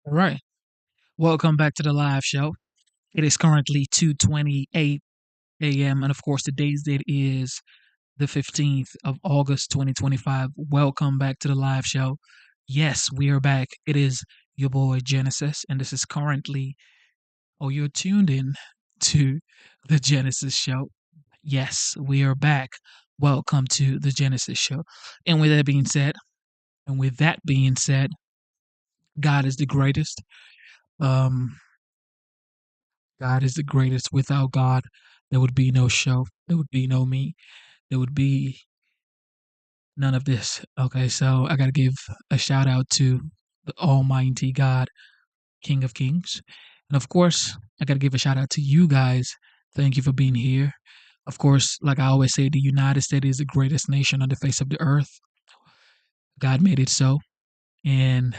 All right. Welcome back to the live show. It is currently 2:28 a.m. and of course today's date is the 15th of August 2025. Welcome back to the live show. Yes, we are back. It is your boy Genesis and this is currently you're tuned in to the Genesis show. Yes, we are back. Welcome to the Genesis show. And with that being said, and with that being said, God is the greatest. Um God is the greatest. Without God, there would be no show. There would be no me. There would be none of this. Okay, so I got to give a shout out to the Almighty God, King of Kings. And of course, I got to give a shout out to you guys. Thank you for being here. Of course, like I always say, the United States is the greatest nation on the face of the earth. God made it so. And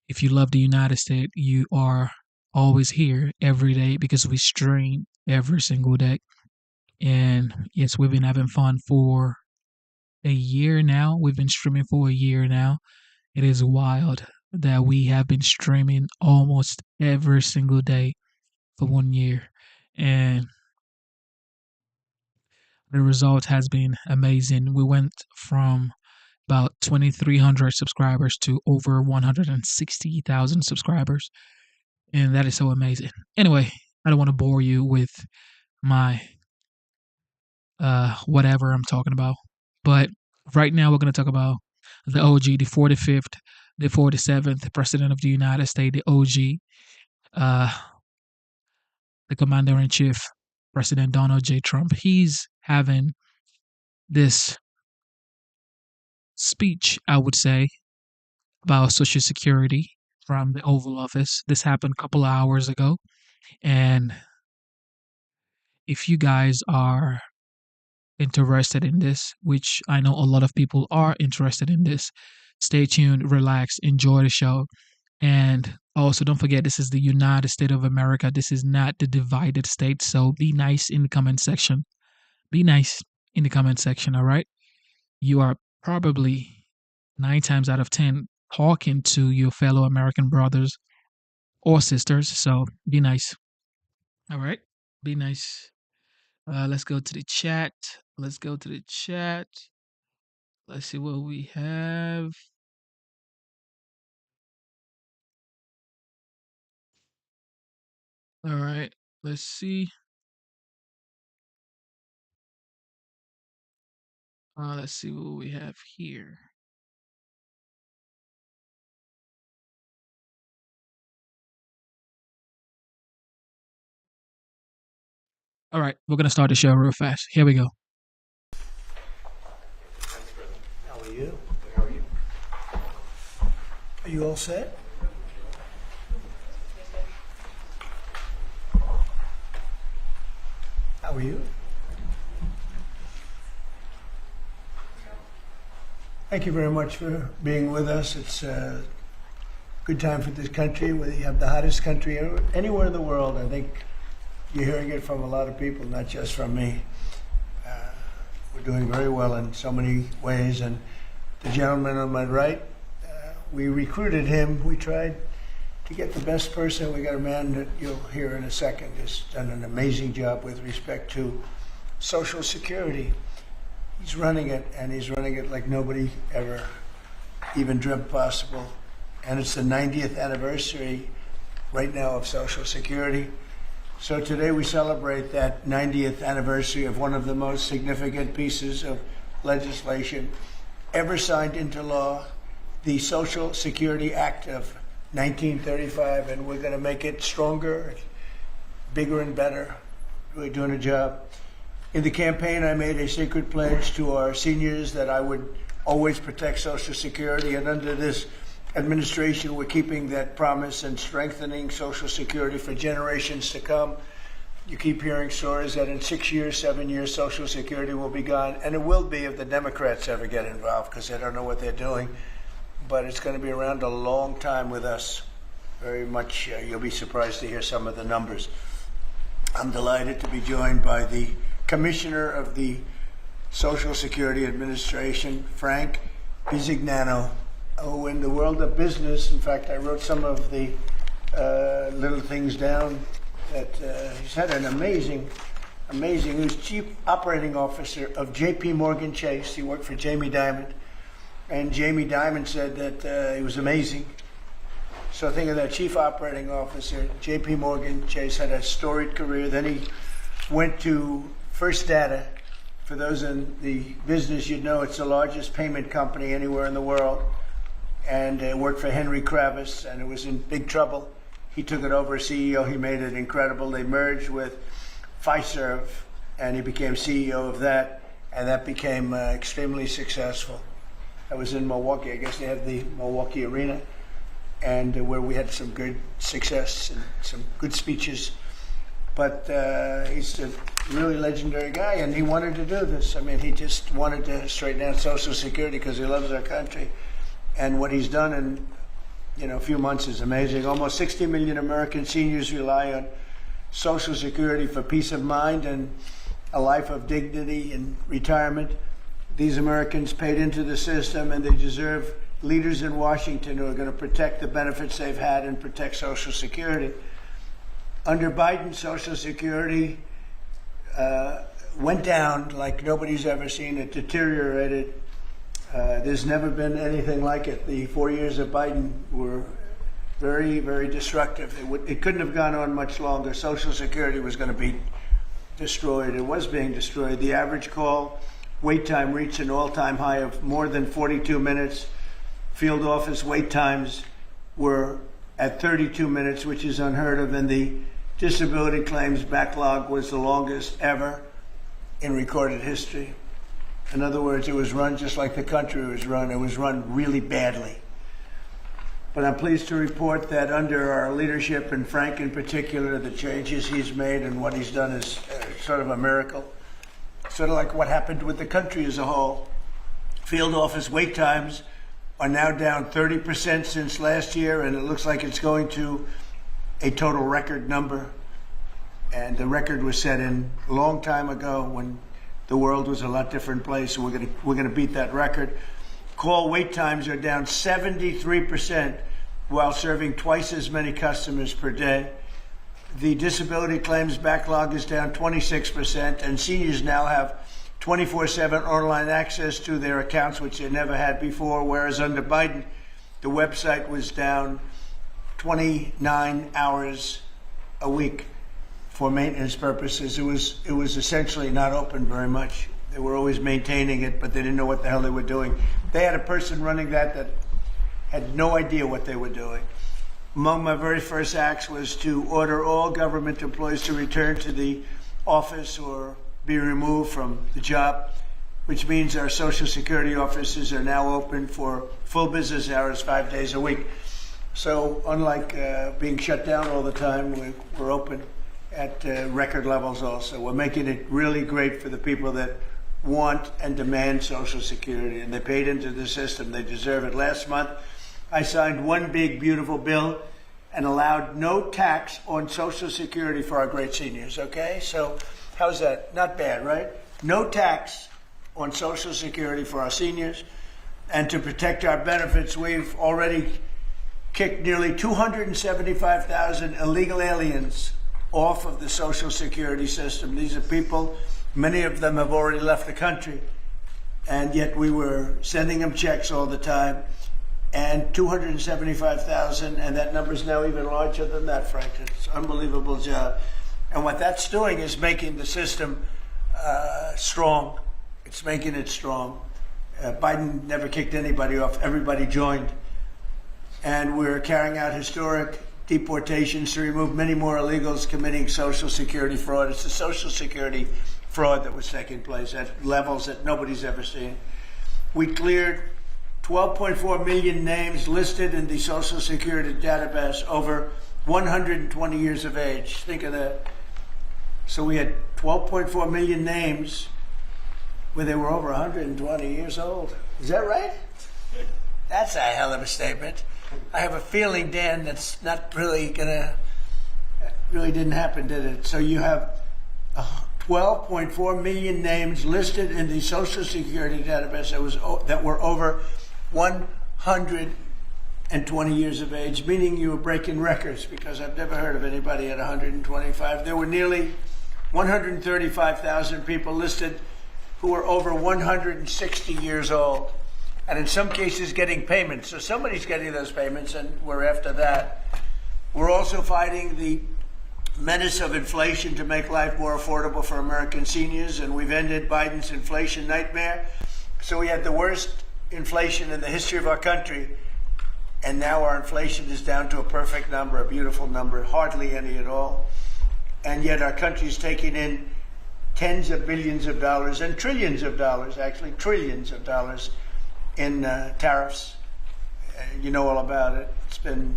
if you love the United States, you are always here every day because we stream every single day. And yes, we've been having fun for a year now. We've been streaming for a year now. It is wild that we have been streaming almost every single day for 1 year. And the result has been amazing. We went from about 2,300 subscribers to over 160,000 subscribers. And that is so amazing. Anyway, I don't want to bore you with my whatever I'm talking about. But right now we're going to talk about the OG, the 45th, the 47th President of the United States, the OG, uh, the Commander in Chief, President Donald J. Trump. He's having this speech, I would say, about Social Security from the Oval Office. This happened a couple of hours ago. And if you guys are interested in this, which I know a lot of people are interested in this, stay tuned, relax, enjoy the show. And also, don't forget, this is the United States of America. This is not the divided states. So be nice in the comment section. Be nice in the comment section, all right? You are probably 9 times out of 10 talking to your fellow American brothers or sisters. So be nice, all right? Be nice. Let's go to the chat. Let's go to the chat. Let's see what we have. All right, let's see. Let's see what we have here. All right, we're gonna start the show real fast. Here we go. How are you? Are you all set? How are you? Thank you very much for being with us. It's a good time for this country. We have the hottest country anywhere in the world. I think you're hearing it from a lot of people, not just from me. We're doing very well in so many ways. And the gentleman on my right, we recruited him. We tried to get the best person. We got a man that you'll hear in a second has done an amazing job with respect to Social Security. He's running it, and he's running it like nobody ever even dreamt possible. And it's the 90th anniversary right now of Social Security. So today we celebrate that 90th anniversary of one of the most significant pieces of legislation ever signed into law, the Social Security Act of 1935, and we're going to make it stronger, bigger and better. We're doing a job. In the campaign, I made a sacred pledge to our seniors that I would always protect Social Security, and under this administration, we're keeping that promise and strengthening Social Security for generations to come. You keep hearing stories that in 6 years, 7 years, Social Security will be gone, and it will be if the Democrats ever get involved because they don't know what they're doing. But it's going to be around a long time with us. Very much, you'll be surprised to hear some of the numbers. I'm delighted to be joined by the Commissioner of the Social Security Administration, Frank Bisignano. Oh, in the world of business, in fact, I wrote some of the little things down that he's had an amazing. He was chief operating officer of J.P. Morgan Chase. He worked for Jamie Dimon. And Jamie Dimon said that he was amazing. So think of that, chief operating officer, J.P. Morgan Chase, had a storied career. Then he went to First Data. For those in the business, you'd know it's the largest payment company anywhere in the world. And worked for Henry Kravis, and it was in big trouble. He took it over as CEO. He made it incredible. They merged with Fiserv, and he became CEO of that, and that became extremely successful. I was in Milwaukee. I guess they have the Milwaukee Arena, and where we had some good success and some good speeches. But he's a really legendary guy, and he wanted to do this. I mean, he just wanted to straighten out Social Security because he loves our country. And what he's done in a few months is amazing. Almost 60 million American seniors rely on Social Security for peace of mind and a life of dignity in retirement. These Americans paid into the system, and they deserve leaders in Washington who are going to protect the benefits they've had and protect Social Security. Under Biden, Social Security went down like nobody's ever seen. It deteriorated. There's never been anything like it. The 4 years of Biden were very, very destructive. It couldn't have gone on much longer. Social Security was going to be destroyed. It was being destroyed. The average call wait time reached an all-time high of more than 42 minutes. Field office wait times were at 32 minutes, which is unheard of, and the disability claims backlog was the longest ever in recorded history. In other words, it was run just like the country was run. It was run really badly. But I'm pleased to report that under our leadership, and Frank in particular, the changes he's made and what he's done is sort of a miracle. Sort of like what happened with the country as a whole. Field office wait times are now down 30% since last year, and it looks like it's going to a total record number. And the record was set in a long time ago when the world was a lot different place. We're going to beat that record. Call wait times are down 73% while serving twice as many customers per day. The disability claims backlog is down 26%, and seniors now have 24/7 online access to their accounts, which they never had before, whereas under Biden, the website was down 29 hours a week for maintenance purposes. It was essentially not open very much. They were always maintaining it, but they didn't know what the hell they were doing. They had a person running that had no idea what they were doing. Among my very first acts was to order all government employees to return to the office or be removed from the job, which means our Social Security offices are now open for full business hours 5 days a week. So unlike being shut down all the time, we're open at record levels also. We're making it really great for the people that want and demand Social Security, and they paid into the system. They deserve it. Last month, I signed one big, beautiful bill and allowed no tax on Social Security for our great seniors, okay? So how's that? Not bad, right? No tax on Social Security for our seniors. And to protect our benefits, we've already kicked nearly 275,000 illegal aliens off of the Social Security system. These are people, many of them have already left the country, and yet we were sending them checks all the time. And 275,000, and that number is now even larger than that, Frank. It's an unbelievable job. And what that's doing is making the system strong. It's making it strong. Biden never kicked anybody off. Everybody joined. And we're carrying out historic deportations to remove many more illegals committing Social Security fraud. It's the Social Security fraud that was taking place at levels that nobody's ever seen. We cleared 12.4 million names listed in the Social Security database over 120 years of age. Think of that. So we had 12.4 million names when they were over 120 years old. Is that right? That's a hell of a statement. I have a feeling, Dan, that's not really really didn't happen, did it? So you have 12.4 million names listed in the Social Security database that were over 120 120 years of age, meaning you were breaking records, because I've never heard of anybody at 125. There were nearly 135,000 people listed who were over 160 years old, and in some cases getting payments. So somebody's getting those payments, and we're after that. We're also fighting the menace of inflation to make life more affordable for American seniors, and we've ended Biden's inflation nightmare. So we had the worst inflation in the history of our country, and now our inflation is down to a perfect number, a beautiful number, hardly any at all. And yet our country is taking in tens of billions of dollars and trillions of dollars, actually trillions of dollars in tariffs. You know all about it. It's been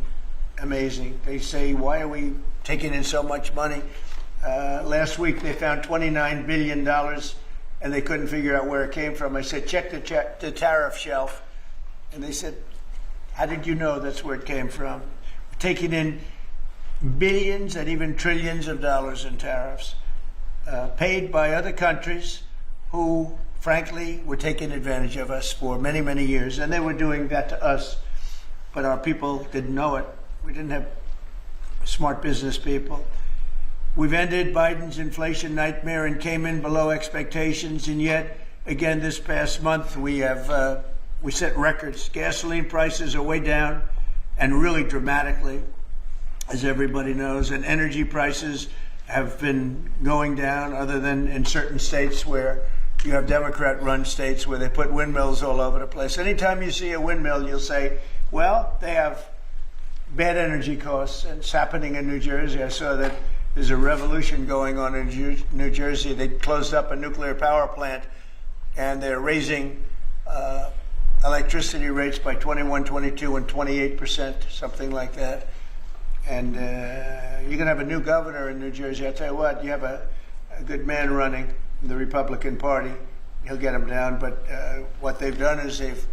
amazing. They say, why are we taking in so much money? Last week they found $29 billion and they couldn't figure out where it came from. I said, check the tariff shelf. And they said, how did you know that's where it came from? We're taking in billions and even trillions of dollars in tariffs, paid by other countries who, frankly, were taking advantage of us for many, many years. And they were doing that to us, but our people didn't know it. We didn't have smart business people. We've ended Biden's inflation nightmare and came in below expectations. And yet, again, this past month, we set records. Gasoline prices are way down, and really dramatically, as everybody knows. And energy prices have been going down, other than in certain states where you have Democrat-run states where they put windmills all over the place. Anytime you see a windmill, you'll say, well, they have bad energy costs. And it's happening in New Jersey. I saw that there's a revolution going on in New Jersey. They closed up a nuclear power plant, and they're raising electricity rates by 21, 22, and 28%, something like that. And you're going to have a new governor in New Jersey. I'll tell you what, you have a good man running the Republican Party. He'll get him down. But what they've done is they've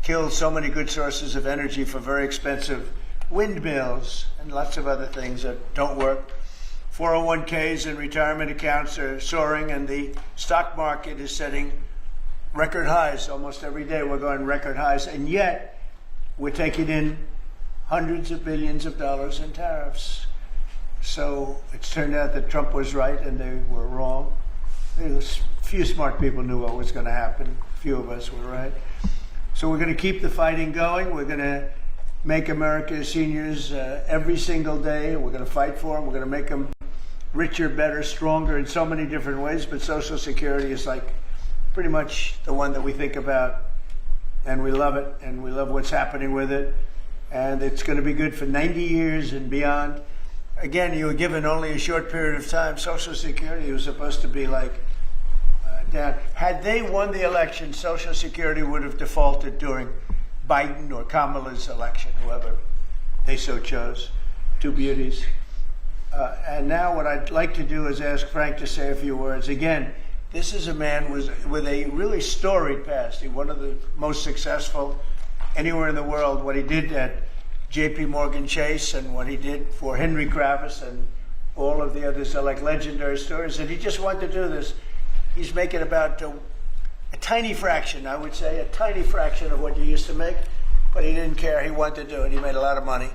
killed so many good sources of energy for very expensive windmills and lots of other things that don't work. 401ks and retirement accounts are soaring, and the stock market is setting record highs. Almost every day we're going record highs, and yet we're taking in hundreds of billions of dollars in tariffs. So it's turned out that Trump was right and they were wrong. A few smart people knew what was going to happen. A few of us were right. So we're going to keep the fighting going. We're going to make America's seniors every single day. We're going to fight for them. We're going to make them richer, better, stronger in so many different ways. But Social Security is like pretty much the one that we think about, and we love it, and we love what's happening with it. And it's going to be good for 90 years and beyond. Again, you were given only a short period of time. Social Security was supposed to be like down. Had they won the election, Social Security would have defaulted during Biden or Kamala's election, whoever they so chose. Two beauties. And now what I'd like to do is ask Frank to say a few words. Again, this is a man with a really storied past. He's one of the most successful anywhere in the world. What he did at J.P. Morgan Chase and what he did for Henry Kravis and all of the others are like legendary stories. And he just wanted to do this. He's making about a tiny fraction, I would say, a tiny fraction of what you used to make. But he didn't care. He wanted to do it. He made a lot of money.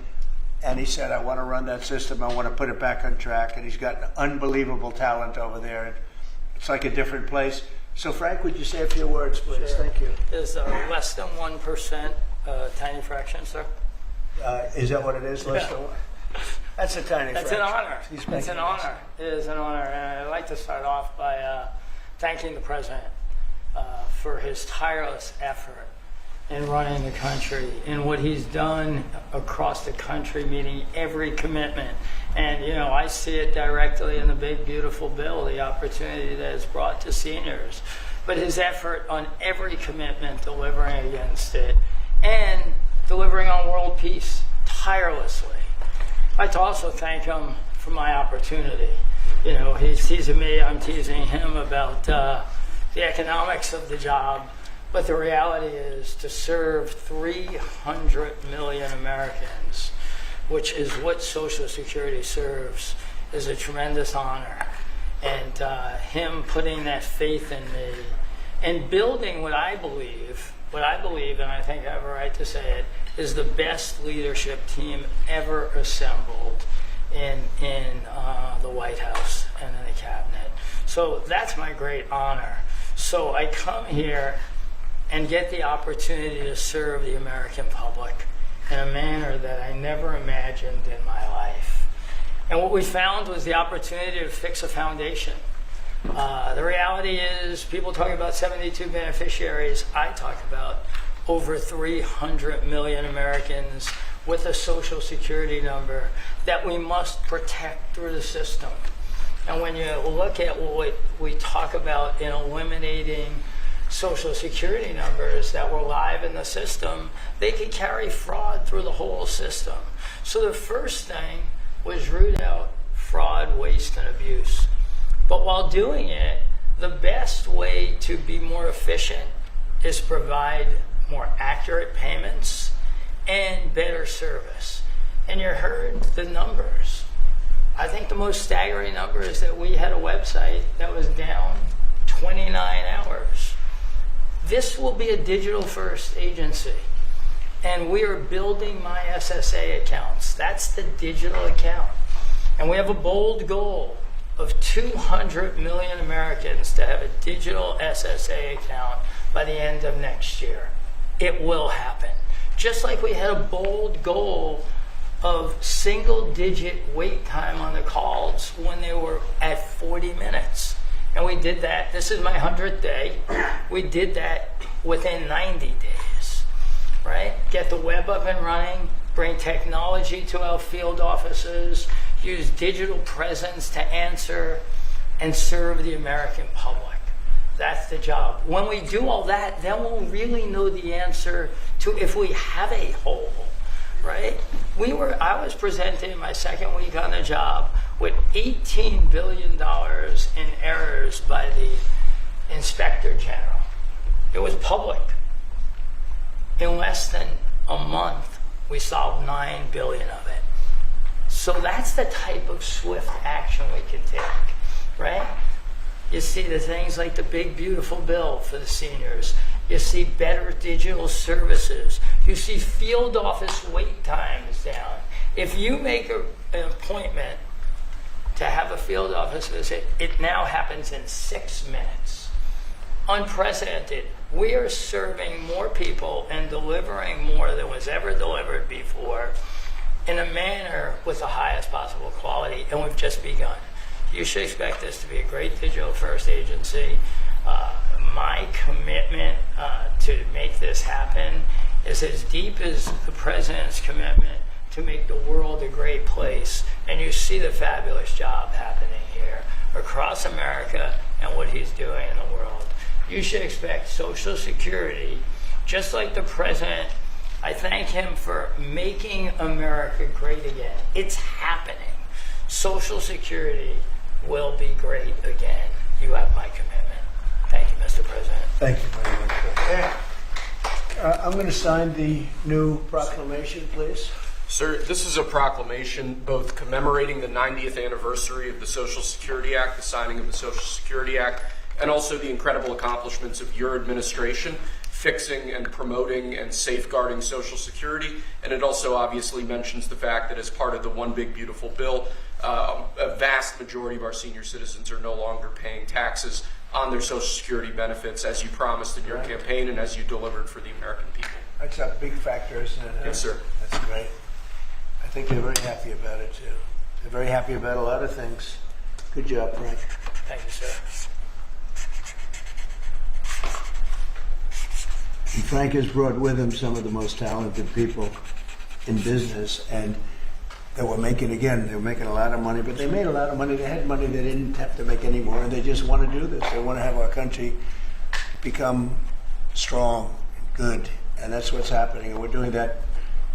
And he said, I want to run that system. I want to put it back on track. And he's got unbelievable talent over there. It's like a different place. So, Frank, would you say a few words, please? Sure. Thank you. Is less than 1% tiny fraction, sir? Is that what it is? Less than one? That's a tiny That's fraction. an honor. It's an honor. It is an honor. And I'd like to start off by thanking the President for his tireless effort in running the country and what he's done across the country, meeting every commitment. And, you know, I see it directly in the big, beautiful bill, the opportunity that it's brought to seniors. But his effort on every commitment, delivering against it, and delivering on world peace tirelessly. I'd like to also thank him for my opportunity. You know, he's teasing me, I'm teasing him about the economics of the job. But the reality is to serve 300 million Americans, which is what Social Security serves, is a tremendous honor. And him putting that faith in me and building what I believe what I believe, and I think I have a right to say it, is the best leadership team ever assembled in the White House and in the cabinet. So that's my great honor. So I come here and get the opportunity to serve the American public in a manner that I never imagined in my life. And what we found was the opportunity to fix a foundation. The reality is, people talk about 72 beneficiaries. I talk about over 300 million Americans with a Social Security number that we must protect through the system. And when you look at what we talk about in eliminating Social Security numbers that were live in the system, they could carry fraud through the whole system. So the first thing was root out fraud, waste, and abuse. But while doing it, the best way to be more efficient is provide more accurate payments and better service. And you heard the numbers. I think the most staggering number is that we had a website that was down 29 hours. This will be a digital-first agency, and we are building my SSA accounts. That's the digital account. And we have a bold goal of 200 million Americans to have a digital SSA account by the end of next year. It will happen. Just like we had a bold goal of single-digit wait time on the calls when they were at 40 minutes. And we did that. This is my 100th day. We did that within 90 days, right? Get the web up and running, bring technology to our field offices, use digital presence to answer and serve the American public. That's the job. When we do all that, then we'll really know the answer to if we have a hole, right? I was presented in my second week on the job with $18 billion in errors by the Inspector General. It was public. In less than a month, we solved $9 billion of it. So that's the type of swift action we can take, right? You see the things like the big, beautiful bill for the seniors. You see better digital services. You see field office wait times down. If you make an appointment to have a field office visit, it now happens in 6 minutes. Unprecedented. We are serving more people and delivering more than was ever delivered before in a manner with the highest possible quality, and we've just begun. You should expect this to be a great digital-first agency. My commitment to make this happen is as deep as the President's commitment to make the world a great place. And you see the fabulous job happening here across America and what he's doing in the world. You should expect Social Security, just like the President. I thank him for making America great again. It's happening. Social Security will be great again. You have my commitment. Thank you, Mr. President. Thank you very much, President. I'm going to sign the new proclamation, please. Sir, this is a proclamation both commemorating the 90th anniversary of the Social Security Act, the signing of the Social Security Act, and also the incredible accomplishments of your administration fixing and promoting and safeguarding Social Security. And it also obviously mentions the fact that as part of the One Big Beautiful Bill, a vast majority of our senior citizens are no longer paying taxes on their Social Security benefits, as you promised in your campaign and as you delivered for the American people. That's a big factor, isn't it? Yes, sir. That's great. I think they're very happy about it, too. They're very happy about a lot of things. Good job, Frank. Thank you, sir. And Frank has brought with him some of the most talented people in business, and they were making a lot of money, but they made a lot of money. They had money they didn't have to make anymore, and they just want to do this. They want to have our country become strong and good, and that's what's happening. And we're doing that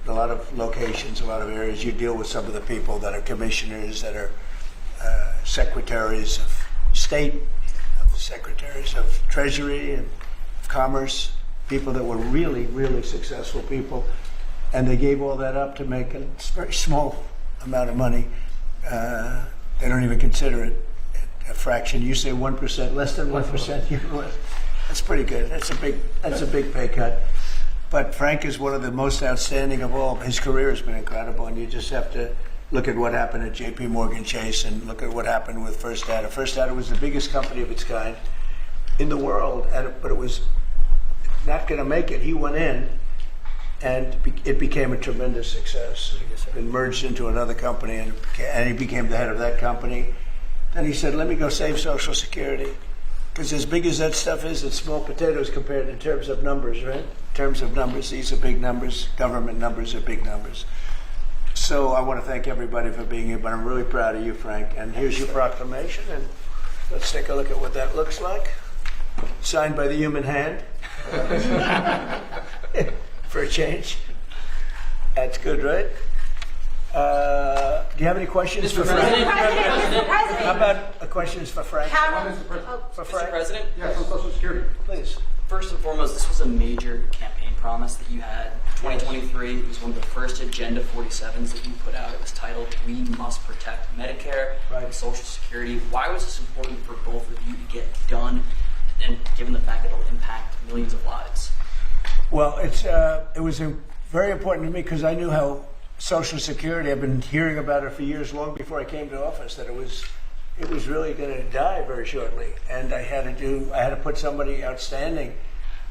in a lot of locations, a lot of areas. You deal with some of the people that are commissioners, that are secretaries of state, secretaries of treasury and of commerce, people that were really, really successful people, and they gave all that up to make a very small amount of money. They don't even consider it a fraction. You say 1%, less than 1%. That's pretty good. That's a big pay cut. But Frank is one of the most outstanding of all. His career has been incredible, and you just have to look at what happened at J.P. Morgan Chase and look at what happened with First Data. First Data was the biggest company of its kind in the world, but it was not going to make it. He went in, and it became a tremendous success. It merged into another company, and he became the head of that company. Then he said, let me go save Social Security. Because as big as that stuff is, it's small potatoes compared in terms of numbers, right? In terms of numbers, these are big numbers. Government numbers are big numbers. So I want to thank everybody for being here, but I'm really proud of you, Frank. And here's your proclamation, and let's take a look at what that looks like. Signed by the human hand. For a change. That's good, right? Do you have any questions for Frank? Mr. President. How about questions for Frank? Mr. For Frank? President, Yes, on Social Security. Please. first and foremost, this was a major campaign promise that you had. 2023, it was one of the first Agenda 47s that you put out. It was titled, We Must Protect Medicare Right. and Social Security. Why was this important for both of you to get done, and given the fact that it'll impact millions of lives? Well, it was very important to me because I knew how Social Security, I've been hearing about it for years, long before I came to office, that it was really going to die very shortly. And I had to put somebody outstanding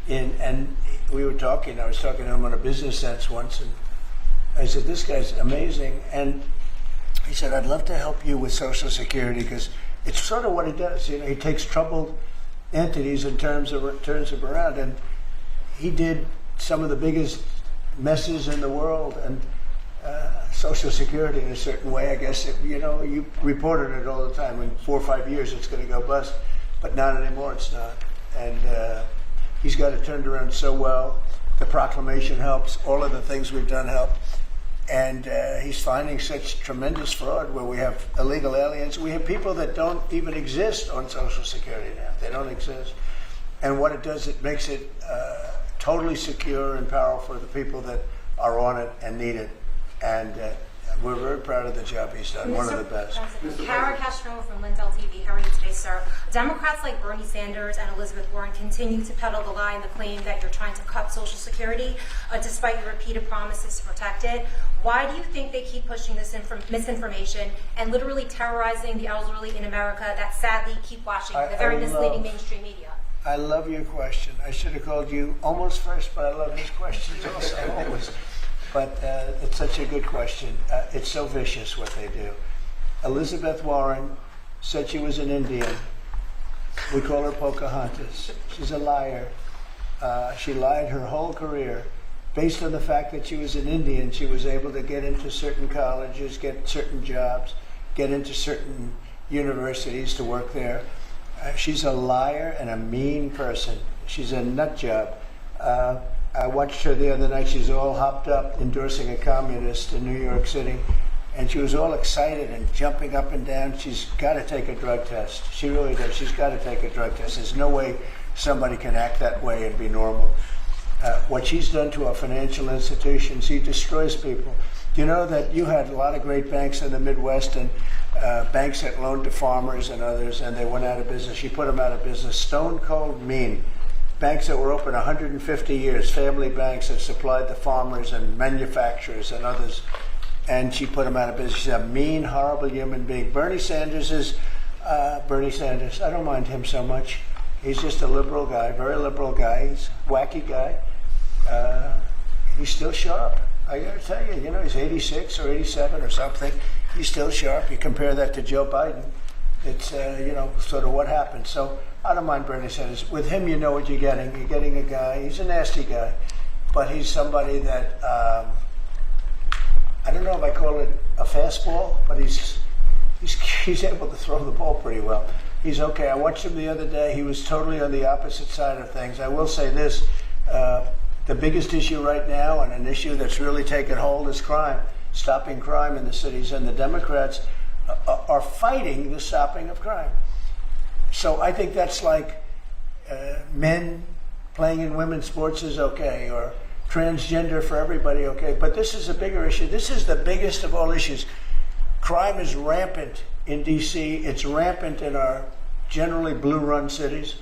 in, and I was talking to him on a business sense once, and I said, this guy's amazing. And he said, I'd love to help you with Social Security because it's sort of what he does. You know, he takes troubled entities and turns them around. And he did some of the biggest messes in the world, and Social Security in a certain way, I guess, you reported it all the time. In 4 or 5 years, it's going to go bust, but not anymore, it's not. And he's got it turned around so well. The proclamation helps. All of the things we've done help. And he's finding such tremendous fraud where we have illegal aliens. We have people that don't even exist on Social Security now. They don't exist. And what it does, it makes it totally secure and powerful for the people that are on it and need it. And we're very proud of the job he's done, one of the best. Kara Castro from Lindell TV. How are you today, sir? Democrats like Bernie Sanders and Elizabeth Warren continue to peddle the lie and the claim that you're trying to cut Social Security, despite your repeated promises to protect it. Why do you think they keep pushing this misinformation and literally terrorizing the elderly in America that sadly keep watching the very misleading mainstream media? I love your question. I should have called you almost first, but I love his questions also, always. But it's such a good question. It's so vicious what they do. Elizabeth Warren said she was an Indian. We call her Pocahontas. She's a liar. She lied her whole career. Based on the fact that she was an Indian, she was able to get into certain colleges, get certain jobs, get into certain universities to work there. She's a liar and a mean person. She's a nut job. I watched her the other night. She's all hopped up endorsing a communist in New York City. And she was all excited and jumping up and down. She's got to take a drug test. She really does. She's got to take a drug test. There's no way somebody can act that way and be normal. What she's done to our financial institutions, she destroys people. You know that you had a lot of great banks in the Midwest and banks that loaned to farmers and others, and they went out of business. She put them out of business. Stone cold mean. Banks that were open 150 years, family banks that supplied the farmers and manufacturers and others, and she put them out of business. She's a mean, horrible human being. Bernie Sanders is Bernie Sanders. I don't mind him so much. He's just a liberal guy, very liberal guy. He's a wacky guy. He's still sharp. I got to tell you, he's 86 or 87 or something. He's still sharp. You compare that to Joe Biden, it's, sort of what happened. So I don't mind Bernie Sanders. With him, you know what you're getting. You're getting a guy, he's a nasty guy, but he's somebody that, I don't know if I call it a fastball, but he's able to throw the ball pretty well. He's okay. I watched him the other day. He was totally on the opposite side of things. I will say this, the biggest issue right now, and an issue that's really taken hold, is crime, stopping crime in the cities, and the Democrats are fighting the stopping of crime. So I think that's like men playing in women's sports is okay, or transgender for everybody, okay. But this is a bigger issue. This is the biggest of all issues. Crime is rampant in D.C. It's rampant in our generally blue-run cities.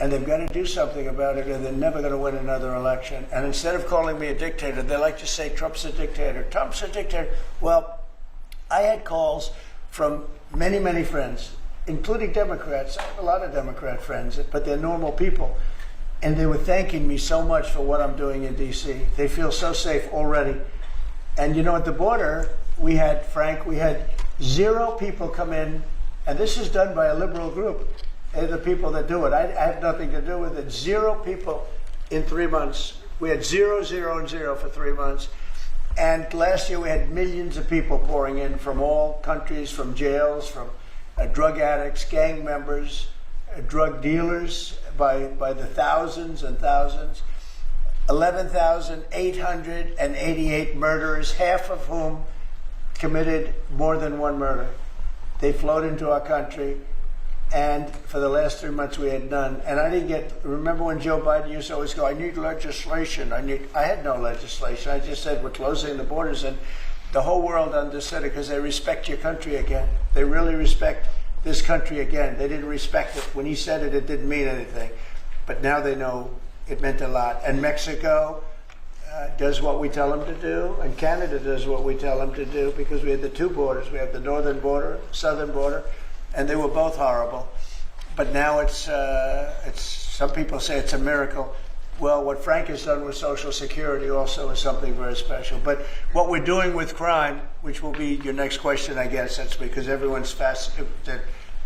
And they've got to do something about it, or they're never going to win another election. And instead of calling me a dictator, they like to say Trump's a dictator. Trump's a dictator. Well, I had calls from many, many friends, including Democrats. I have a lot of Democrat friends, but they're normal people. And they were thanking me so much for what I'm doing in D.C. They feel so safe already. And you know, at the border, we had 0 people come in, and this is done by a liberal group. They're the people that do it. I have nothing to do with it. 0 people in 3 months. We had 0, 0, and 0 for 3 months. And last year we had millions of people pouring in from all countries, from jails, from drug addicts, gang members, drug dealers by the thousands and thousands. 11,888 murderers, half of whom committed more than one murder. They flowed into our country. And for the last 3 months, we had none. And I didn't remember when Joe Biden used to always go, I need legislation. I had no legislation. I just said, we're closing the borders. And the whole world understood it because they respect your country again. They really respect this country again. They didn't respect it. When he said it, it didn't mean anything. But now they know it meant a lot. And Mexico does what we tell them to do. And Canada does what we tell them to do, because we have the 2 borders. We have the northern border, southern border. And they were both horrible. But now it's some people say it's a miracle. Well, what Frank has done with Social Security also is something very special. But what we're doing with crime, which will be your next question, I guess, that's because everyone's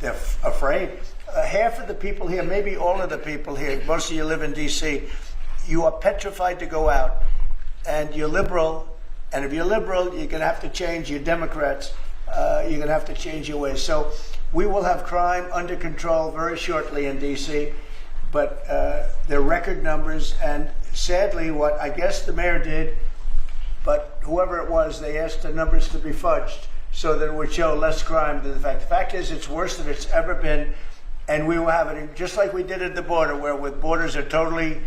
they're afraid. Half of the people here, maybe all of the people here, most of you live in D.C., you are petrified to go out. And you're liberal. And if you're liberal, you're going to have to change. You're Democrats. You're going to have to change your ways. So we will have crime under control very shortly in D.C., but they're record numbers. And sadly, what I guess the mayor did, but whoever it was, they asked the numbers to be fudged so that it would show less crime than the fact. The fact is, it's worse than it's ever been, and we will have it just like we did at the border, where with borders are totally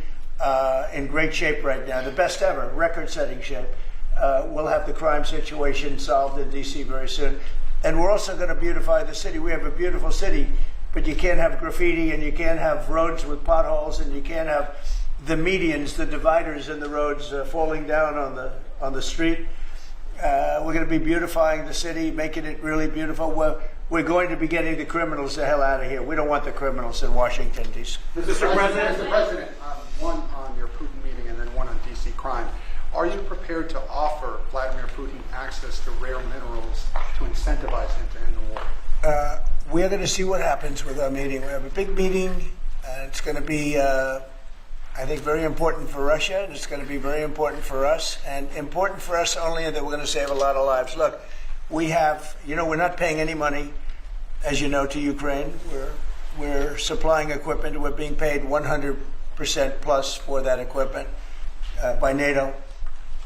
in great shape right now, the best ever, record-setting shape. We'll have the crime situation solved in D.C. very soon. And we're also going to beautify the city. We have a beautiful city, but you can't have graffiti, and you can't have roads with potholes, and you can't have the medians, the dividers in the roads falling down on the street. We're going to be beautifying the city, making it really beautiful. We're going to be getting the criminals the hell out of here. We don't want the criminals in Washington, D.C. Mr. President, one on your Putin meeting and then one on D.C. crime. Are you prepared to offer Vladimir Putin access to rare minerals to incentivize him to end the war? We're going to see what happens with our meeting. We have a big meeting, and it's going to be, I think, very important for Russia, and it's going to be very important for us, and important for us only in that we're going to save a lot of lives. Look, we have, we're not paying any money, as you know, to Ukraine. We're supplying equipment. We're being paid 100% plus for that equipment by NATO.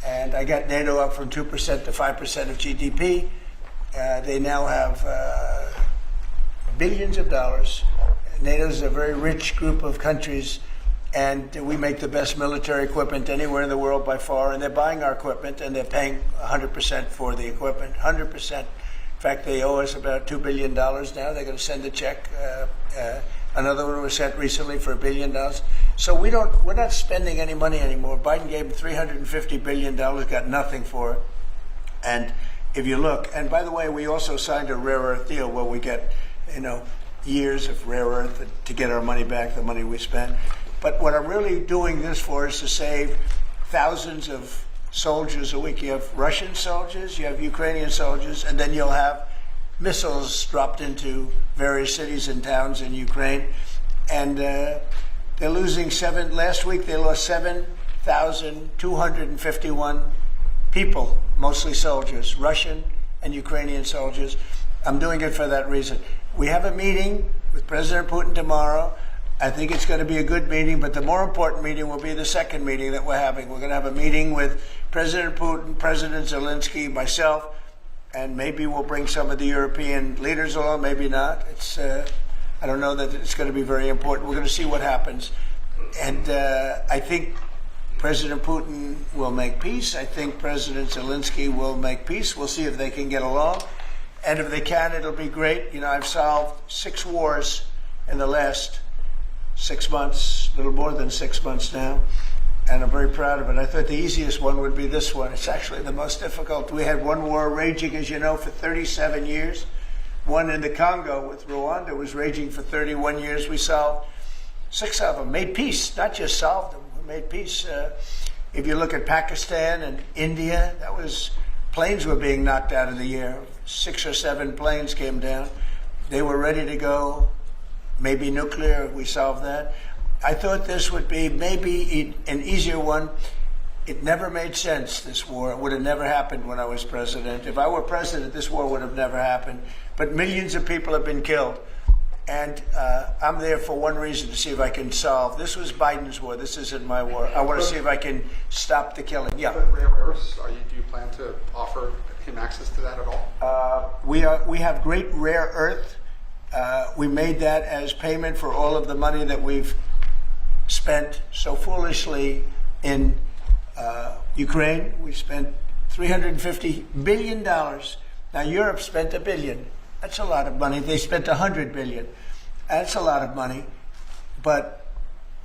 And I got NATO up from 2% to 5% of GDP. They now have billions of dollars. NATO is a very rich group of countries, and we make the best military equipment anywhere in the world by far. And they're buying our equipment, and they're paying 100% for the equipment, 100%. In fact, they owe us about $2 billion now. They're going to send a check. Another one was sent recently for $1 billion. So we're not spending any money anymore. Biden gave them $350 billion, got nothing for it. And if you look, and by the way, we also signed a rare earth deal where we get, years of rare earth to get our money back, the money we spent. But what I'm really doing this for is to save thousands of soldiers a week. You have Russian soldiers, you have Ukrainian soldiers, and then you'll have missiles dropped into various cities and towns in Ukraine. And they're losing last week they lost 7,251 people, mostly soldiers, Russian and Ukrainian soldiers. I'm doing it for that reason. We have a meeting with President Putin tomorrow. I think it's going to be a good meeting, but the more important meeting will be the second meeting that we're having. We're going to have a meeting with President Putin, President Zelensky, myself, and maybe we'll bring some of the European leaders along, maybe not. I don't know that it's going to be very important. We're going to see what happens. And I think President Putin will make peace. I think President Zelensky will make peace. We'll see if they can get along. And if they can, it'll be great. I've solved 6 wars in the last 6 months, a little more than 6 months now, and I'm very proud of it. I thought the easiest one would be this one. It's actually the most difficult. We had one war raging, as you know, for 37 years. One in the Congo with Rwanda was raging for 31 years. We solved 6 of them, made peace, not just solved them, we made peace. If you look at Pakistan and India, that was, planes were being knocked out of the air. 6 or 7 planes came down. They were ready to go. Maybe nuclear, we solved that. I thought this would be maybe an easier one. It never made sense, this war. It would have never happened when I was president. If I were president, this war would have never happened. But millions of people have been killed. And I'm there for one reason, to see if I can solve. This was Biden's war. This isn't my war. I want to see if I can stop the killing. Yeah. But rare earths, do you plan to offer him access to that at all? We have great rare earth. We made that as payment for all of the money that we've spent so foolishly in Ukraine. We spent $350 billion. Now Europe spent $1 billion. That's a lot of money. They spent $100 billion. That's a lot of money, but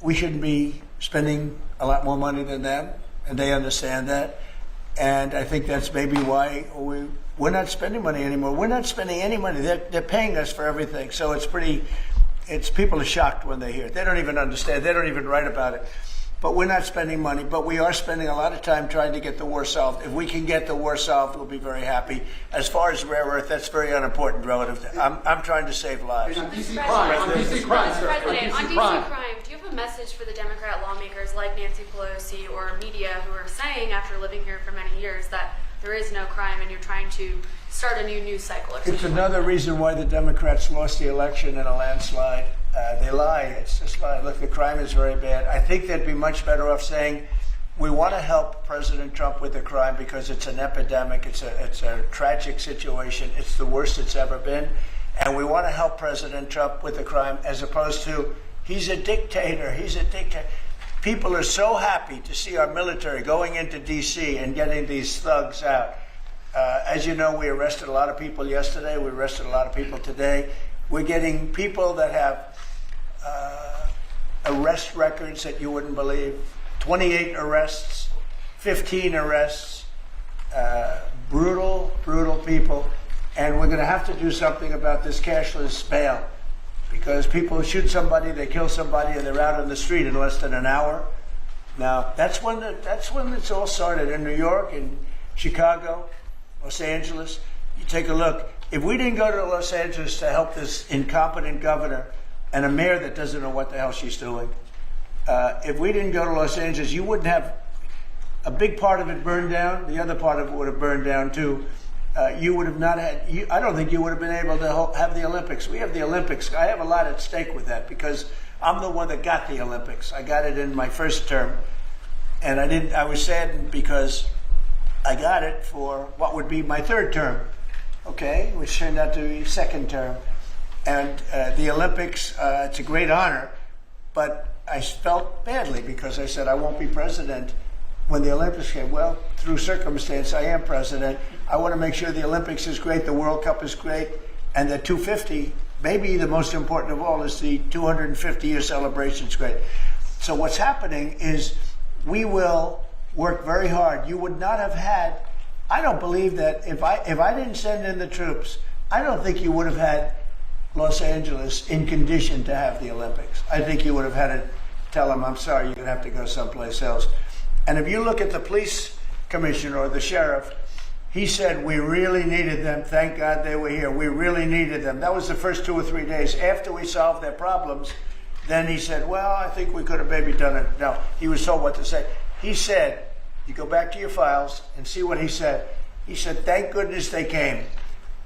we shouldn't be spending a lot more money than them, and they understand that. And I think that's maybe why we're not spending money anymore. We're not spending any money. They're paying us for everything. So it's people are shocked when they hear it. They don't even understand. They don't even write about it. But we're not spending money, but we are spending a lot of time trying to get the war solved. If we can get the war solved, we'll be very happy. As far as rare earth, that's very unimportant relative to, I'm trying to save lives. On DC crime, Mr. President, on DC crime. crime, do you have a message for the Democrat lawmakers like Nancy Pelosi or media who are saying, after living here for many years, that there is no crime and you're trying to start a new news cycle? Or It's something another reason why the Democrats lost the election in a landslide. They lie. It's just lie. Look, the crime is very bad. I think they'd be much better off saying, we want to help President Trump with the crime because it's an epidemic. It's a tragic situation. It's the worst it's ever been. And we want to help President Trump with the crime, as opposed to, he's a dictator. He's a dictator. People are so happy to see our military going into D.C. and getting these thugs out. As you know, we arrested a lot of people yesterday. We arrested a lot of people today. We're getting people that have arrest records that you wouldn't believe. 28 arrests, 15 arrests, brutal people. And we're going to have to do something about this cashless bail, because people shoot somebody, they kill somebody, and they're out on the street in less than an hour. Now, that's when it's all started, in New York, in Chicago, Los Angeles. You take a look. If we didn't go to Los Angeles to help this incompetent governor and a mayor that doesn't know what the hell she's doing, if we didn't go to Los Angeles, you wouldn't have a big part of it burned down. The other part of it would have burned down too. You would have not had, I don't think you would have been able to have the Olympics. We have the Olympics. I have a lot at stake with that, because I'm the one that got the Olympics. I got it in my first term, and I was saddened because I got it for what would be my third term, okay, which turned out to be second term. And the Olympics, it's a great honor, but I felt badly because I said I won't be president when the Olympics came. Well, through circumstance, I am president. I want to make sure the Olympics is great, the World Cup is great, and the 250, maybe the most important of all, is the 250-year celebration is great. So what's happening is we will work very hard. You would not have had, I don't believe that if I didn't send in the troops, I don't think you would have had Los Angeles in condition to have the Olympics. I think you would have had to tell them, I'm sorry, you're going to have to go someplace else. And if you look at the police commissioner or the sheriff, he said, we really needed them. Thank God they were here. We really needed them. That was the first 2 or 3 days after we solved their problems. Then he said, well, I think we could have maybe done it. No, he was told what to say. He said, you go back to your files and see what he said. He said, thank goodness they came.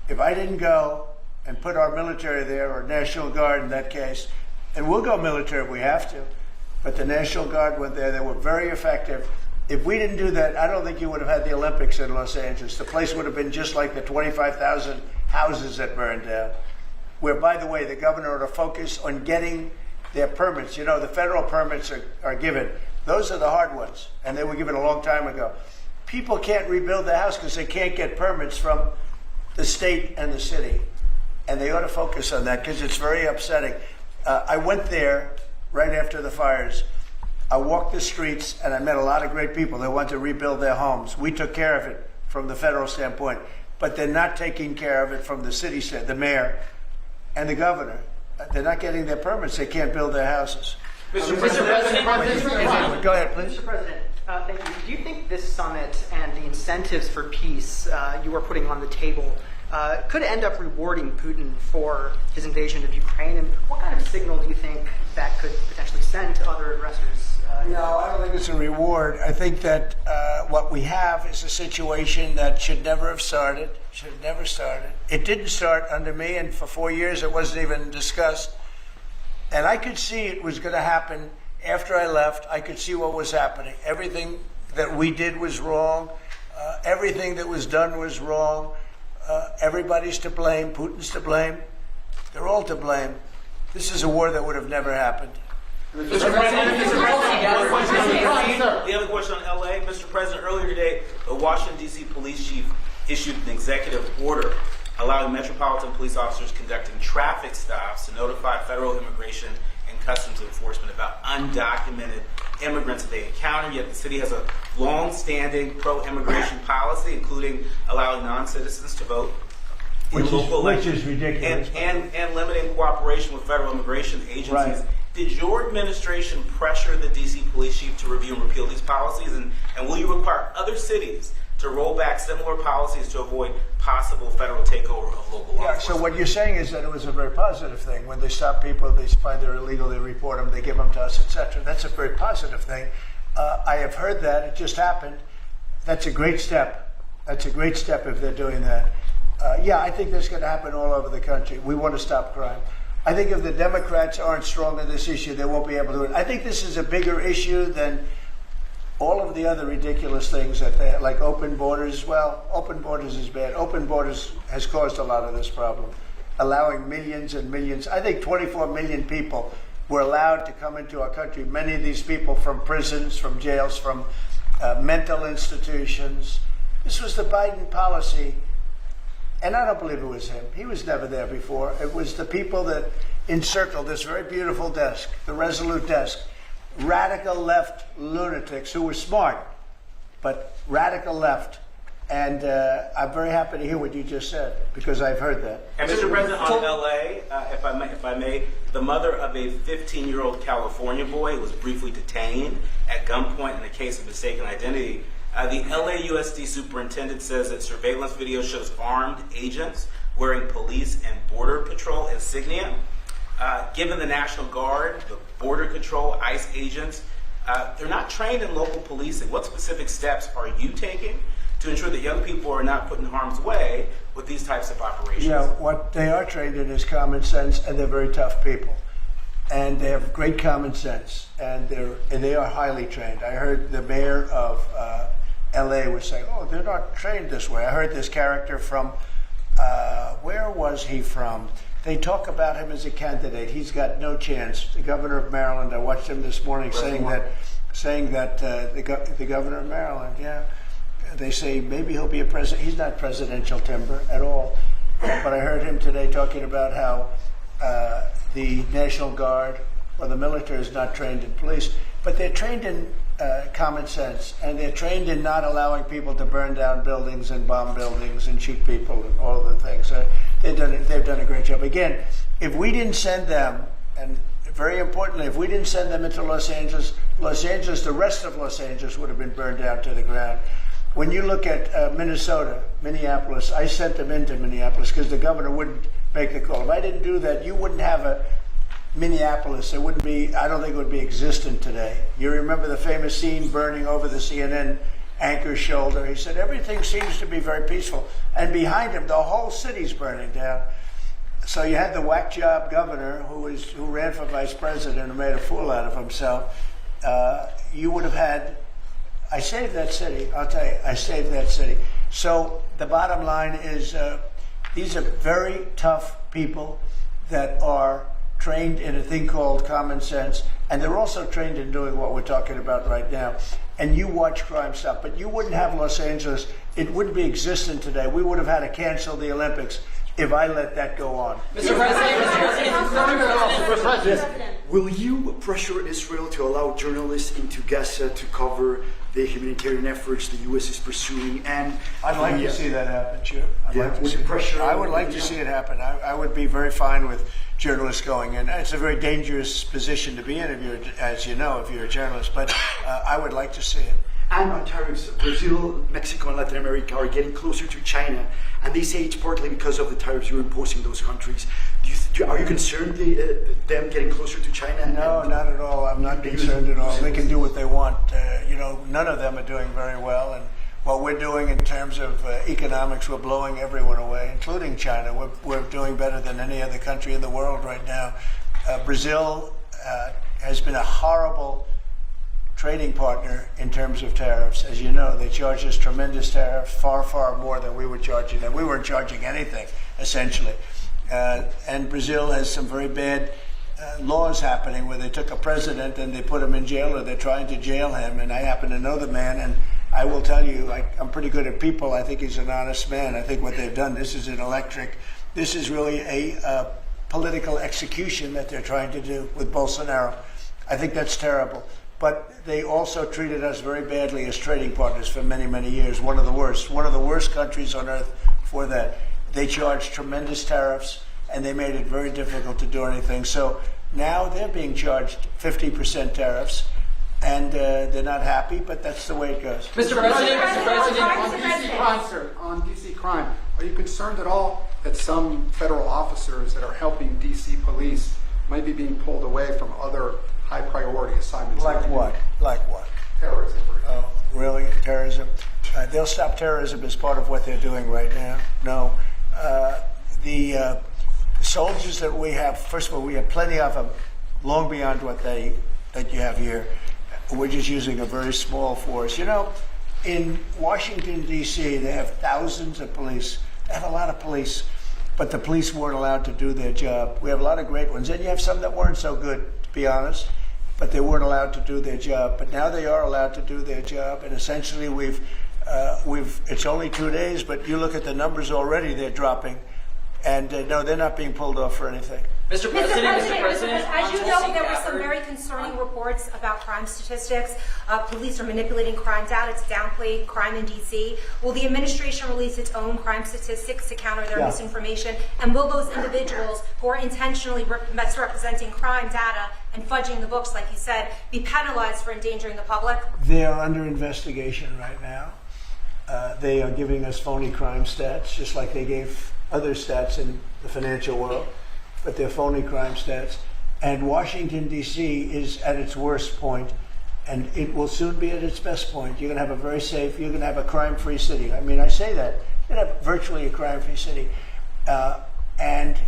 If I didn't go and put our military there, or National Guard in that case, and we'll go military if we have to, but the National Guard went there. They were very effective. If we didn't do that, I don't think you would have had the Olympics in Los Angeles. The place would have been just like the 25,000 houses that burned down, where, by the way, the governor ought to focus on getting their permits. You know, the federal permits are given. Those are the hard ones, and they were given a long time ago. People can't rebuild their house because they can't get permits from the state and the city, and they ought to focus on that because it's very upsetting. I went there right after the fires. I walked the streets and I met a lot of great people that want to rebuild their homes. We took care of it from the federal standpoint, but they're not taking care of it from the city side, the mayor and the governor. They're not getting their permits. They can't build their houses. Mr. President, Go ahead, please. Mr. President, thank you. Do you think this summit and the incentives for peace you are putting on the table could end up rewarding Putin for his invasion of Ukraine? And what kind of signal do you think that could potentially send to other aggressors? No, I don't think it's a reward. I think that what we have is a situation that should never have started. Should have never started. It didn't start under me, and for 4 years it wasn't even discussed. And I could see it was going to happen after I left. I could see what was happening. Everything that we did was wrong. Everything that was done was wrong. Everybody's to blame. Putin's to blame. They're all to blame. This is a war that would have never happened. Mr. President, we have a question on LA. Mr. President, earlier today, the Washington, D.C. police chief issued an executive order allowing Metropolitan police officers conducting traffic stops to notify federal immigration and customs enforcement about undocumented immigrants that they encounter. Yet the city has a long-standing pro-immigration policy, including allowing non-citizens to vote in local elections. Which is ridiculous. And limiting cooperation with federal immigration agencies. Right. Did your administration pressure the D.C. police chief to review and repeal these policies? And will you require other cities to roll back similar policies to avoid possible federal takeover of local law enforcement? So what you're saying is that it was a very positive thing. When they stop people, they find they're illegal, they report them, they give them to us, etc. That's a very positive thing. I have heard that. It just happened. That's a great step. That's a great step if they're doing that. Yeah, I think that's going to happen all over the country. We want to stop crime. I think if the Democrats aren't strong on this issue, they won't be able to do it. I think this is a bigger issue than all of the other ridiculous things that they like open borders. Well, open borders is bad. Open borders has caused a lot of this problem, allowing millions and millions. I think 24 million people were allowed to come into our country. Many of these people from prisons, from jails, from mental institutions. This was the Biden policy. And I don't believe it was him. He was never there before. It was the people that encircled this very beautiful desk, the Resolute desk. Radical left lunatics who were smart, but radical left. And I'm very happy to hear what you just said, because I've heard that. And Mr. President, on LA, if I may, the mother of a 15-year-old California boy was briefly detained at gunpoint in a case of mistaken identity. The LAUSD superintendent says that surveillance video shows armed agents wearing police and border patrol insignia. Given the National Guard, the Border Control, ICE agents, they're not trained in local policing. What specific steps are you taking to ensure that young people are not put in harm's way with these types of operations? Yeah, what they are trained in is common sense, and they're very tough people. And they have great common sense, and they are highly trained. I heard the mayor of LA was saying, oh, they're not trained this way. I heard this character from, where was he from? They talk about him as a candidate. He's got no chance. The governor of Maryland, I watched him this morning saying that the governor of Maryland, yeah, they say maybe he'll be a president. He's not presidential timber at all. But I heard him today talking about how the National Guard or the military is not trained in police, but they're trained in common sense, and they're trained in not allowing people to burn down buildings and bomb buildings and shoot people and all of the things. They've done a great job. Again, if we didn't send them, and very importantly, if we didn't send them into Los Angeles, the rest of Los Angeles would have been burned down to the ground. When you look at Minnesota, Minneapolis, I sent them into Minneapolis because the governor wouldn't make the call. If I didn't do that, you wouldn't have a Minneapolis. It wouldn't be, I don't think it would be existent today. You remember the famous scene burning over the CNN anchor's shoulder. He said, everything seems to be very peaceful. And behind him, the whole city's burning down. So you had the whack job governor who ran for vice president and made a fool out of himself. You would have had, I saved that city. I'll tell you, I saved that city. So the bottom line is these are very tough people that are trained in a thing called common sense, and they're also trained in doing what we're talking about right now. And you watch crime stop, but you wouldn't have Los Angeles. It wouldn't be existent today. We would have had to cancel the Olympics if I let that go on. Mr. President, Will you pressure Israel to allow journalists into Gaza to cover the humanitarian efforts the U.S. is pursuing? And I'd like to see that happen, Chair. would you pressure? I would like to see it happen. I would be very fine with journalists going in. It's a very dangerous position to be in, as you know, if you're a journalist. But I would like to see it. And on tariffs, Brazil, Mexico, and Latin America are getting closer to China, and they say it's partly because of the tariffs you're imposing those countries. Are you concerned them getting closer to China? No, not at all. I'm not concerned at all. They can do what they want. None of them are doing very well, and what we're doing in terms of economics, we're blowing everyone away, including China. We're doing better than any other country in the world right now. Brazil has been a horrible trading partner in terms of tariffs. As you know, they charge us tremendous tariffs, far, far more than we were charging them. We weren't charging anything, essentially. And Brazil has some very bad laws happening where they took a president and they put him in jail, or they're trying to jail him. And I happen to know the man, and I will tell you, I'm pretty good at people. I think he's an honest man. I think what they've done, this is this is really a political execution that they're trying to do with Bolsonaro. I think that's terrible. But they also treated us very badly as trading partners for many, many years. One of the worst countries on earth for that. They charged tremendous tariffs, and they made it very difficult to do anything. So now they're being charged 50% tariffs, and they're not happy, but that's the way it goes. Mr. President, on DC crime, are you concerned at all that some federal officers that are helping DC police might be being pulled away from other high priority assignments? Like what? Terrorism, for example. Oh, really? Terrorism? They'll stop terrorism as part of what they're doing right now. No. The soldiers that we have, first of all, we have plenty of them, long beyond what that you have here. We're just using a very small force. In Washington, D.C., they have thousands of police. They have a lot of police, but the police weren't allowed to do their job. We have a lot of great ones, and you have some that weren't so good, to be honest, but they weren't allowed to do their job. But now they are allowed to do their job, and essentially it's only 2 days, but you look at the numbers already, they're dropping. And no, they're not being pulled off for anything. Mr. President, as you know, there were some very concerning reports about crime statistics. Police are manipulating crime data to downplay crime in D.C. Will the administration release its own crime statistics to counter their misinformation? And will those individuals who are intentionally misrepresenting crime data and fudging the books, like you said, be penalized for endangering the public? They are under investigation right now. They are giving us phony crime stats, just like they gave other stats in the financial world, but they're phony crime stats. And Washington, D.C. is at its worst point, and it will soon be at its best point. You're going to have a very safe, you're going to have a crime-free city. I mean, I say that. You're going to have virtually a crime-free city. And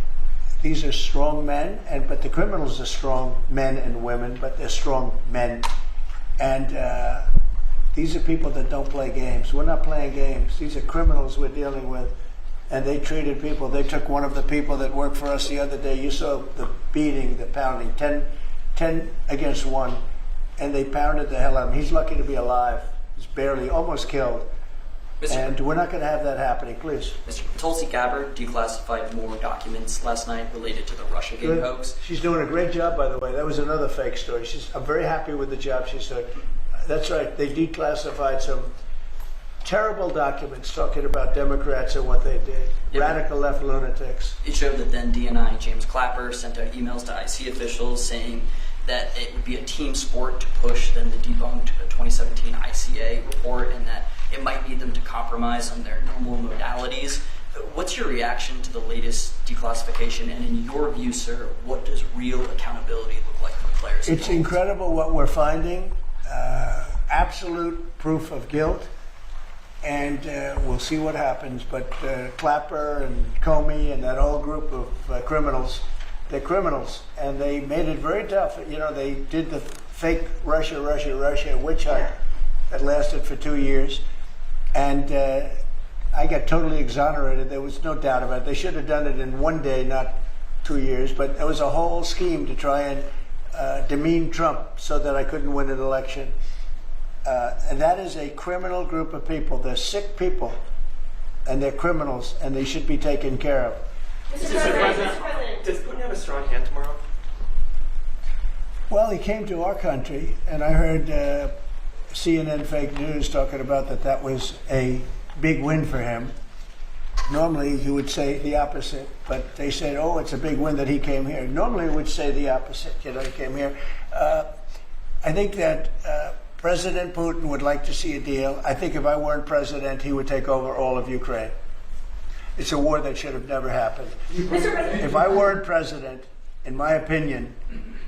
these are strong men, but the criminals are strong men and women, but they're strong men. And these are people that don't play games. We're not playing games. These are criminals we're dealing with. And they treated people. They took one of the people that worked for us the other day. You saw the beating, the pounding, 10 against 1. And they pounded the hell out of him. He's lucky to be alive. He's barely, almost killed. And we're not going to have that happening, please. Mr. Tulsi Gabbard declassified more documents last night related to the Russiagate hoax. She's doing a great job, by the way. That was another fake story. I'm very happy with the job she's doing. That's right. They declassified some terrible documents talking about Democrats and what they did. Radical left lunatics. It showed that then DNI James Clapper sent out emails to IC officials saying that it would be a team sport to push then the debunked 2017 ICA report, and that it might lead them to compromise on their normal modalities. What's your reaction to the latest declassification? And in your view, sir, what does real accountability look like for the players? It's incredible what we're finding. Absolute proof of guilt. And we'll see what happens. But Clapper and Comey and that whole group of criminals, they're criminals. And they made it very tough. They did the fake Russia witch hunt that lasted for 2 years. And I got totally exonerated. There was no doubt about it. They should have done it in 1 day, not 2 years. But there was a whole scheme to try and demean Trump so that I couldn't win an election. And that is a criminal group of people. They're sick people, and they're criminals, and they should be taken care of. Mr. President, does Putin have a strong hand tomorrow? Well, he came to our country, and I heard CNN fake news talking about that was a big win for him. Normally, he would say the opposite, but they said, oh, it's a big win that he came here. Normally, he would say the opposite, he came here. I think that President Putin would like to see a deal. I think if I weren't president, he would take over all of Ukraine. It's a war that should have never happened. If I weren't president, in my opinion,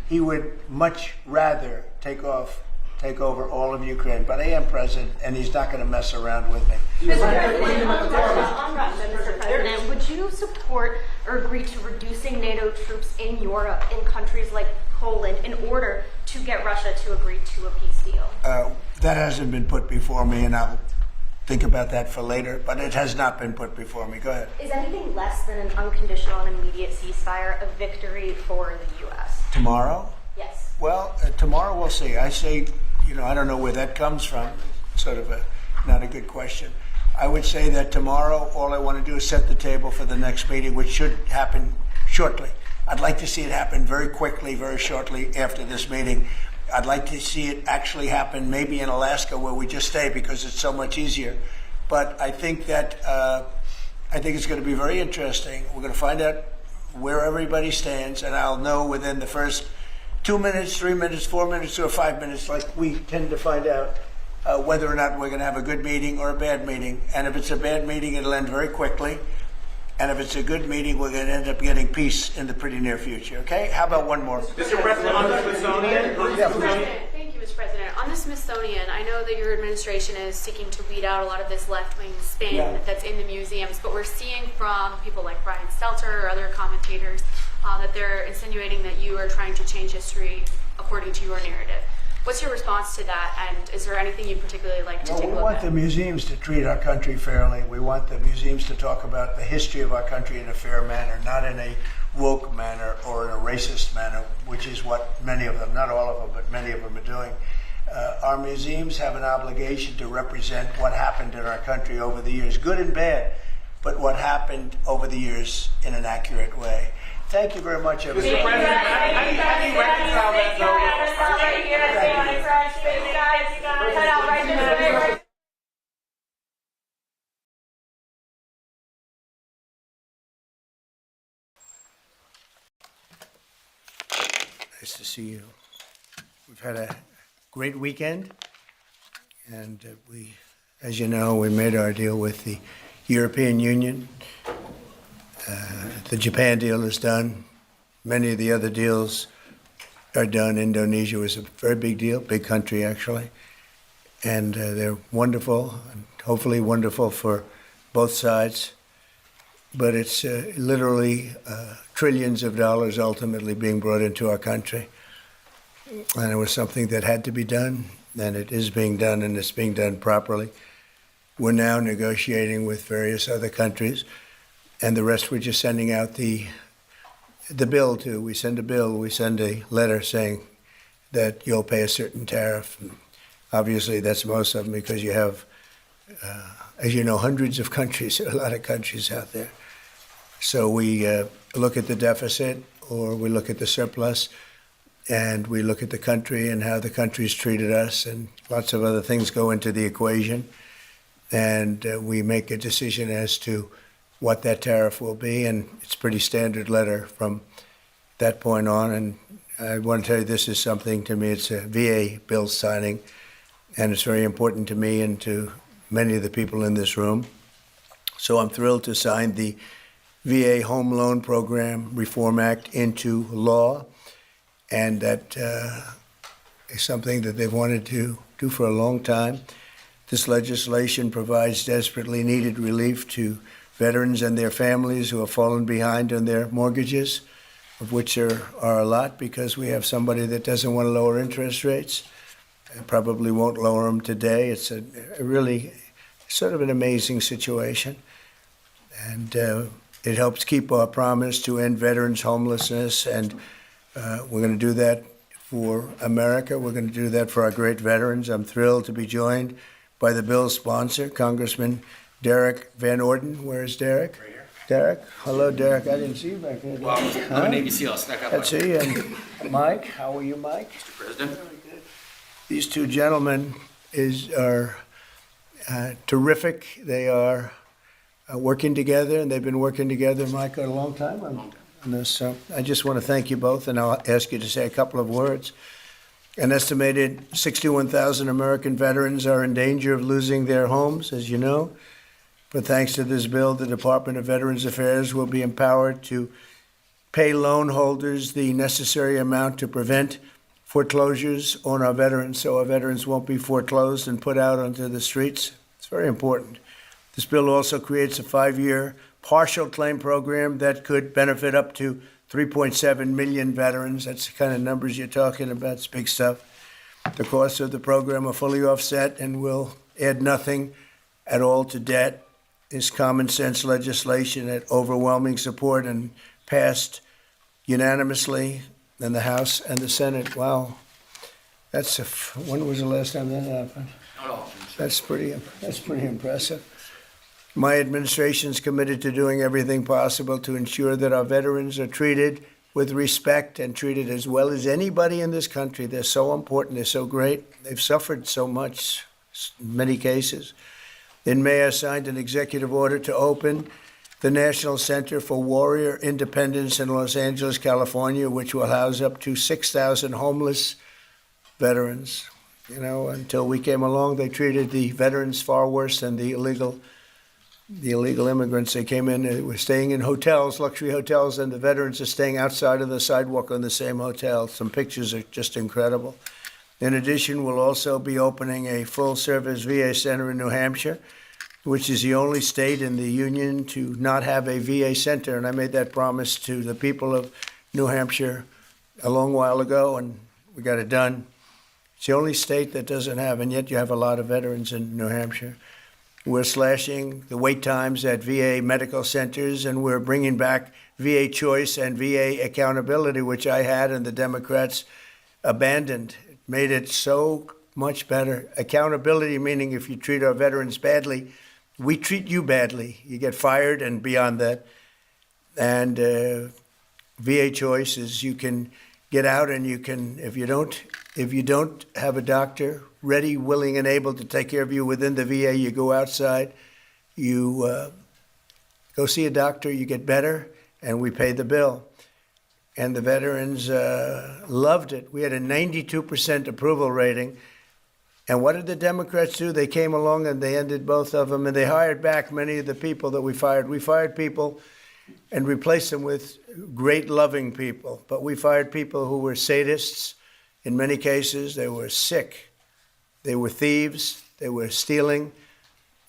he would much rather take over all of Ukraine. But I am president, and he's not going to mess around with me. Mr. President, on Russia, Mr. President, would you support or agree to reducing NATO troops in Europe, in countries like Poland, in order to get Russia to agree to a peace deal? That hasn't been put before me, and I'll think about that for later, but it has not been put before me. Go ahead. Is anything less than an unconditional and immediate ceasefire a victory for the U.S.? Tomorrow? Yes. Well, tomorrow we'll see. I say, I don't know where that comes from. Sort of not a good question. I would say that tomorrow, all I want to do is set the table for the next meeting, which should happen shortly. I'd like to see it happen very quickly, very shortly after this meeting. I'd like to see it actually happen maybe in Alaska, where we just stay because it's so much easier. But I think that it's going to be very interesting. We're going to find out where everybody stands, and I'll know within the first 2 minutes, 3 minutes, 4 minutes, or 5 minutes, like we tend to find out whether or not we're going to have a good meeting or a bad meeting. And if it's a bad meeting, it'll end very quickly. And if it's a good meeting, we're going to end up getting peace in the pretty near future. Okay? How about one more? Mr. President, on the Smithsonian. Thank you, Mr. President. On the Smithsonian, I know that your administration is seeking to weed out a lot of this left-wing spin that's in the museums, but we're seeing from people like Brian Stelter or other commentators that they're insinuating that you are trying to change history according to your narrative. What's your response to that, and is there anything you'd particularly like to take a look at? We want the museums to treat our country fairly. We want the museums to talk about the history of our country in a fair manner, not in a woke manner or in a racist manner, which is what many of them, not all of them, but many of them are doing. Our museums have an obligation to represent what happened in our country over the years, good and bad, but what happened over the years in an accurate way. Thank you very much, everybody. Mr. President, how do you reconcile that, though? Nice to see you. We've had a great weekend, and as you know, we made our deal with the European Union. The Japan deal is done. Many of the other deals are done. Indonesia was a very big deal, big country actually, and they're wonderful, and hopefully wonderful for both sides. But it's literally trillions of dollars ultimately being brought into our country. And it was something that had to be done, and it is being done, and it's being done properly. We're now negotiating with various other countries, and the rest we're just sending out the bill to. We send a bill, we send a letter saying that you'll pay a certain tariff. And obviously, that's most of them because you have, as you know, hundreds of countries, a lot of countries out there. So we look at the deficit, or we look at the surplus, and we look at the country and how the country's treated us, and lots of other things go into the equation. And we make a decision as to what that tariff will be, and it's a pretty standard letter from that point on. And I want to tell you, this is something to me, it's a VA bill signing, and it's very important to me and to many of the people in this room. So I'm thrilled to sign the VA Home Loan Program Reform Act into law, and that is something that they've wanted to do for a long time. This legislation provides desperately needed relief to veterans and their families who have fallen behind on their mortgages, of which there are a lot, because we have somebody that doesn't want to lower interest rates and probably won't lower them today. It's a really sort of an amazing situation. And it helps keep our promise to end veterans' homelessness, and we're going to do that for America. We're going to do that for our great veterans. I'm thrilled to be joined by the bill's sponsor, Congressman Derek Van Orden. Where is Derek? Right here. Derek. Hello, Derek. I didn't see you back there. Well, I'm a Navy SEAL. I snuck up on Let's see. And Mike, how are you, Mike? Mr. President. These two gentlemen are terrific. They are working together, and they've been working together, Mike, a long time on this. So I just want to thank you both, and I'll ask you to say a couple of words. An estimated 61,000 American veterans are in danger of losing their homes, as you know. But thanks to this bill, the Department of Veterans Affairs will be empowered to pay loan holders the necessary amount to prevent foreclosures on our veterans, so our veterans won't be foreclosed and put out onto the streets. It's very important. This bill also creates a 5-year partial claim program that could benefit up to 3.7 million veterans. That's the kind of numbers you're talking about. It's big stuff. The costs of the program are fully offset and will add nothing at all to debt. This common sense legislation had overwhelming support and passed unanimously in the House and the Senate. Wow. When was the last time that happened? That's pretty impressive. My administration is committed to doing everything possible to ensure that our veterans are treated with respect and treated as well as anybody in this country. They're so important. They're so great. They've suffered so much in many cases. In May, I signed an executive order to open the National Center for Warrior Independence in Los Angeles, California, which will house up to 6,000 homeless veterans. You know, until we came along, they treated the veterans far worse than the illegal immigrants. They came in, they were staying in hotels, luxury hotels, and the veterans are staying outside of the sidewalk on the same hotel. Some pictures are just incredible. In addition, we'll also be opening a full-service VA center in New Hampshire, which is the only state in the union to not have a VA center. And I made that promise to the people of New Hampshire a long while ago, and we got it done. It's the only state that doesn't have, and yet you have a lot of veterans in New Hampshire. We're slashing the wait times at VA medical centers, and we're bringing back VA choice and VA accountability, which I had and the Democrats abandoned. It made it so much better. Accountability meaning if you treat our veterans badly, we treat you badly. You get fired and beyond that. And VA choice is you can get out and you can, if you don't have a doctor ready, willing, and able to take care of you within the VA, you go outside, you go see a doctor, you get better, and we pay the bill. And the veterans loved it. We had a 92% approval rating. And what did the Democrats do? They came along and they ended both of them, and they hired back many of the people that we fired. We fired people and replaced them with great, loving people. But we fired people who were sadists. In many cases, they were sick. They were thieves. They were stealing.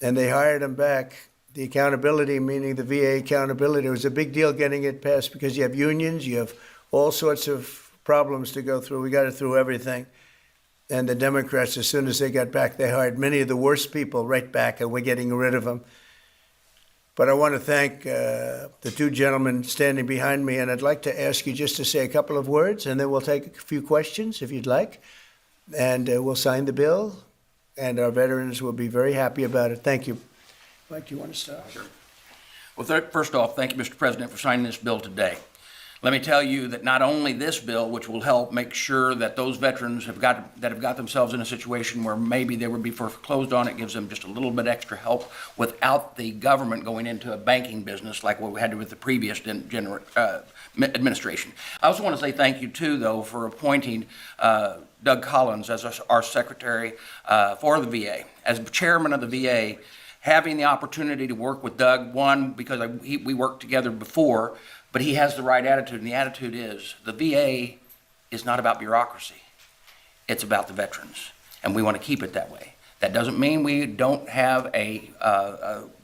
And they hired them back. The accountability, meaning the VA accountability, was a big deal getting it passed because you have unions, you have all sorts of problems to go through. We got it through everything. And the Democrats, as soon as they got back, they hired many of the worst people right back, and we're getting rid of them. But I want to thank the two gentlemen standing behind me, and I'd like to ask you just to say a couple of words, and then we'll take a few questions if you'd like. And we'll sign the bill, and our veterans will be very happy about it. Thank you. Mike, do you want to start? Sure. Well, first off, thank you, Mr. President, for signing this bill today. Let me tell you that not only this bill, which will help make sure that those veterans have got themselves in a situation where maybe they would be foreclosed on, it gives them just a little bit extra help without the government going into a banking business like what we had with the previous administration. I also want to say thank you, too, though, for appointing Doug Collins as our secretary for the VA. As chairman of the VA, having the opportunity to work with Doug, one, because we worked together before, but he has the right attitude, and the attitude is the VA is not about bureaucracy. It's about the veterans, and we want to keep it that way. That doesn't mean we don't have a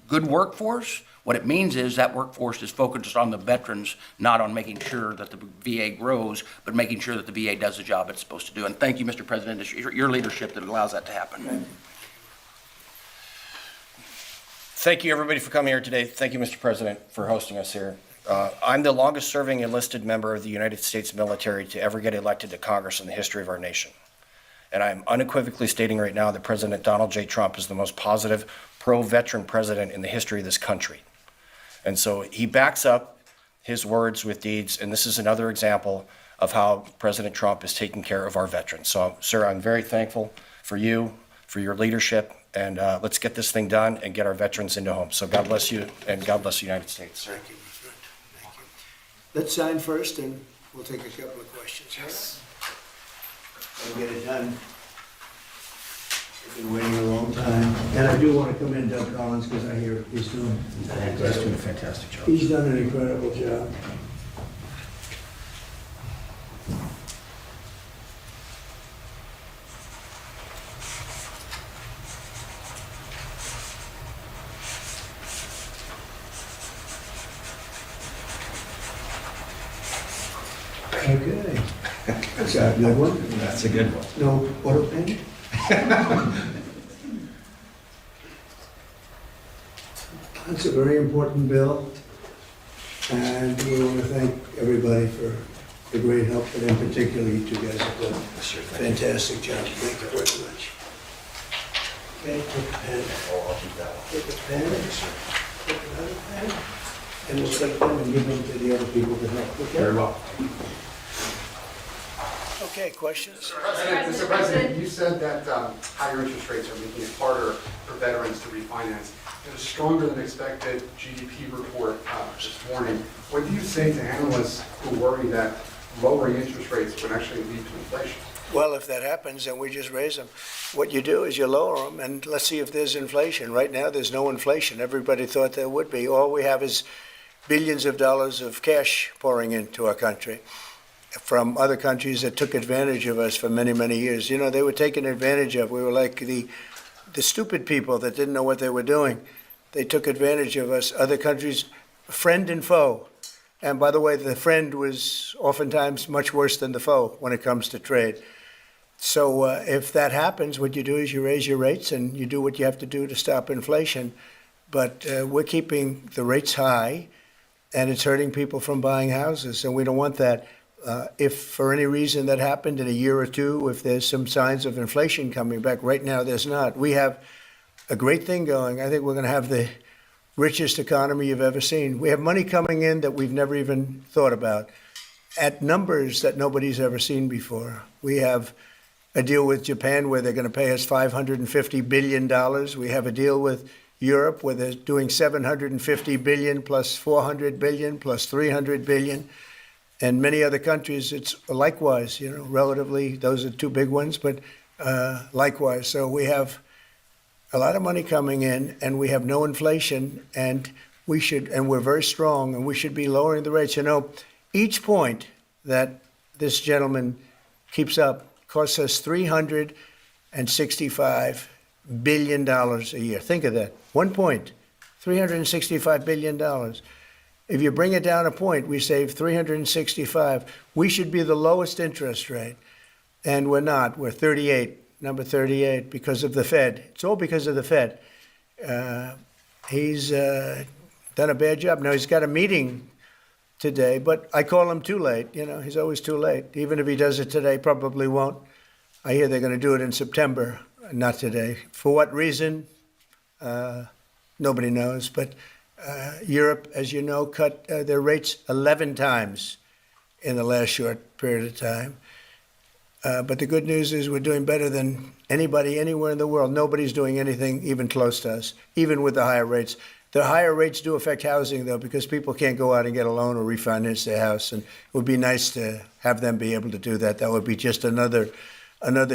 good workforce. What it means is that workforce is focused on the veterans, not on making sure that the VA grows, but making sure that the VA does the job it's supposed to do. And thank you, Mr. President. It's your leadership that allows that to happen. Thank you, everybody, for coming here today. Thank you, Mr. President, for hosting us here. I'm the longest-serving enlisted member of the United States military to ever get elected to Congress in the history of our nation. And I'm unequivocally stating right now that President Donald J. Trump is the most positive, pro-veteran president in the history of this country. And so he backs up his words with deeds, and this is another example of how President Trump is taking care of our veterans. So, sir, I'm very thankful for you, for your leadership, and let's get this thing done and get our veterans into homes. So God bless you, and God bless the United States. Thank you, my friend. Thank you. Let's sign first, and we'll take a couple of questions. Yes. I'll get it done. I've been waiting a long time. And I do want to commend Doug Collins, because I hear he's doing a fantastic job. He's done an incredible job. Okay. That's a good one. That's a good one. No auto pen? It's a very important bill, and we want to thank everybody for the great help, but in particular, you two guys have done a fantastic job. Thank you very much. Okay, take a pen. I'll keep that one. Take a pen. Take another pen. And we'll take them and give them to the other people to help. Okay? Very well. Okay, questions? Mr. President, you said that higher interest rates are making it harder for veterans to refinance. In a stronger than expected GDP report this morning, what do you say to analysts who worry that lowering interest rates would actually lead to inflation? Well, if that happens, then we just raise them. What you do is you lower them, and let's see if there's inflation. Right now, there's no inflation. Everybody thought there would be. All we have is billions of dollars of cash pouring into our country from other countries that took advantage of us for many, many years. You know, they were taken advantage of. We were like the stupid people that didn't know what they were doing. They took advantage of us. Other countries, friend and foe. And by the way, the friend was oftentimes much worse than the foe when it comes to trade. So if that happens, what you do is you raise your rates and you do what you have to do to stop inflation. But we're keeping the rates high, and it's hurting people from buying houses, and we don't want that. If for any reason that happened in a year or two, if there's some signs of inflation coming back, right now there's not. We have a great thing going. I think we're going to have the richest economy you've ever seen. We have money coming in that we've never even thought about at numbers that nobody's ever seen before. We have a deal with Japan where they're going to pay us $550 billion. We have a deal with Europe where they're doing $750 billion plus $400 billion plus $300 billion. And many other countries, it's likewise, you know, relatively, those are two big ones, but likewise. So we have a lot of money coming in, and we have no inflation, and we're very strong, and we should be lowering the rates. You know, each point that this gentleman keeps up costs us $365 billion a year. Think of that. 1 point, $365 billion. If you bring it down a point, we save 365. We should be the lowest interest rate, and we're not. We're 38, number 38, because of the Fed. It's all because of the Fed. He's done a bad job. Now, he's got a meeting today, but I call him too late. You know, he's always too late. Even if he does it today, probably won't. I hear they're going to do it in September, not today. For what reason? Nobody knows, but Europe, as you know, cut their rates 11 times in the last short period of time. But the good news is we're doing better than anybody anywhere in the world. Nobody's doing anything even close to us, even with the higher rates. The higher rates do affect housing, though, because people can't go out and get a loan or refinance their house. And it would be nice to have them be able to do that. That would be just another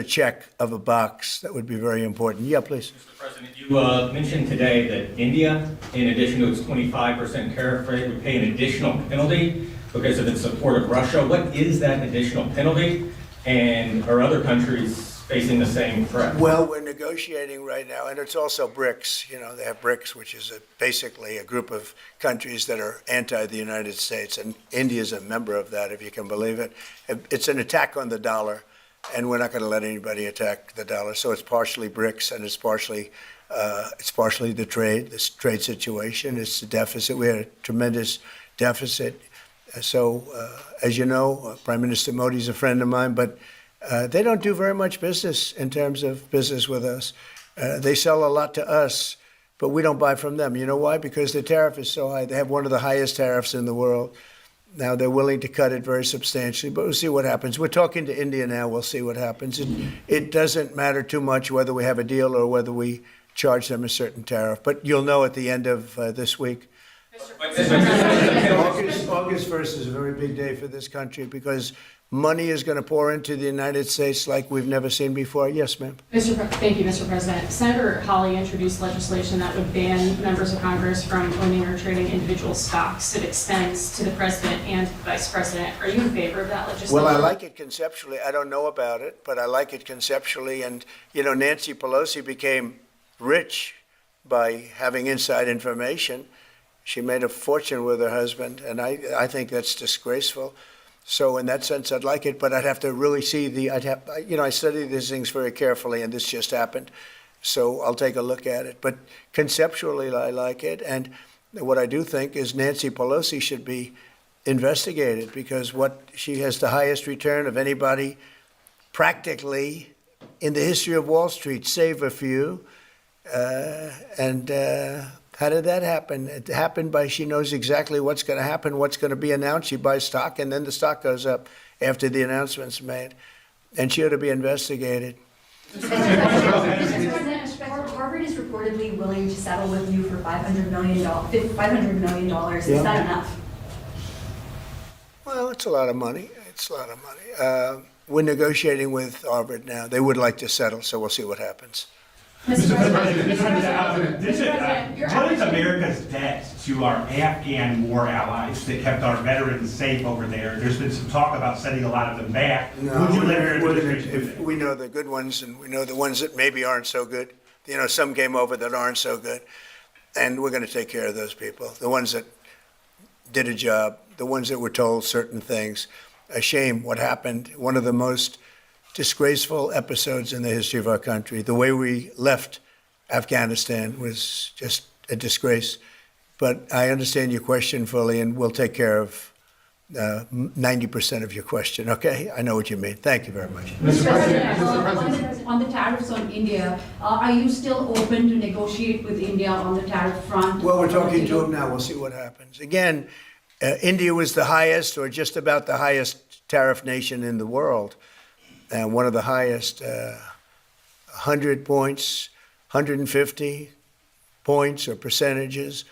check of a box. That would be very important. Yeah, please. Mr. President, you mentioned today that India, in addition to its 25% tariff rate, would pay an additional penalty because of its support of Russia. What is that additional penalty? And are other countries facing the same threat? Well, we're negotiating right now, and it's also BRICS. You know, they have BRICS, which is basically a group of countries that are anti the United States, and India is a member of that, if you can believe it. It's an attack on the dollar, and we're not going to let anybody attack the dollar. So it's partially BRICS, and it's partially the trade, this trade situation. It's the deficit. We had a tremendous deficit. So, as you know, Prime Minister Modi is a friend of mine, but they don't do very much business in terms of business with us. They sell a lot to us, but we don't buy from them. You know why? Because the tariff is so high. They have one of the highest tariffs in the world. Now they're willing to cut it very substantially, but we'll see what happens. We're talking to India now. We'll see what happens. It doesn't matter too much whether we have a deal or whether we charge them a certain tariff. But you'll know at the end of this week. August 1st is a very big day for this country because money is going to pour into the United States like we've never seen before. Yes, ma'am. Thank you, Mr. President. Senator Hawley introduced legislation that would ban members of Congress from owning or trading individual stocks. It extends to the president and vice president. Are you in favor of that legislation? Well, I like it conceptually. I don't know about it, but I like it conceptually. And, you know, Nancy Pelosi became rich by having inside information. She made a fortune with her husband, and I think that's disgraceful. So in that sense, I'd like it, but I'd have to really see I study these things very carefully, and this just happened. So I'll take a look at it. But conceptually, I like it. And what I do think is Nancy Pelosi should be investigated because she has the highest return of anybody practically in the history of Wall Street, save a few. How did that happen? It happened by she knows exactly what's going to happen, what's going to be announced. She buys stock, and then the stock goes up after the announcement's made. And she ought to be investigated. Harvard is reportedly willing to settle with you for $500 million. Is that enough? Well, it's a lot of money. It's a lot of money. We're negotiating with Harvard now. They would like to settle, so we'll see what happens. Mr. President, what is America's debt to our Afghan war allies that kept our veterans safe over there? There's been some talk about sending a lot of them back. Would you let your administration do that? We know the good ones, and we know the ones that maybe aren't so good. You know, some came over that aren't so good. And we're going to take care of those people. The ones that did a job, the ones that were told certain things. A shame what happened. One of the most disgraceful episodes in the history of our country. The way we left Afghanistan was just a disgrace. But I understand your question fully, and we'll take care of 90% of your question, okay? I know what you mean. Thank you very much. Mr. President, on the tariffs on India, are you still open to negotiate with India on the tariff front? Well, we're talking to them now. We'll see what happens. Again, India was the highest or just about the highest tariff nation in the world. And one of the highest, 100 points, 150 points or percentages.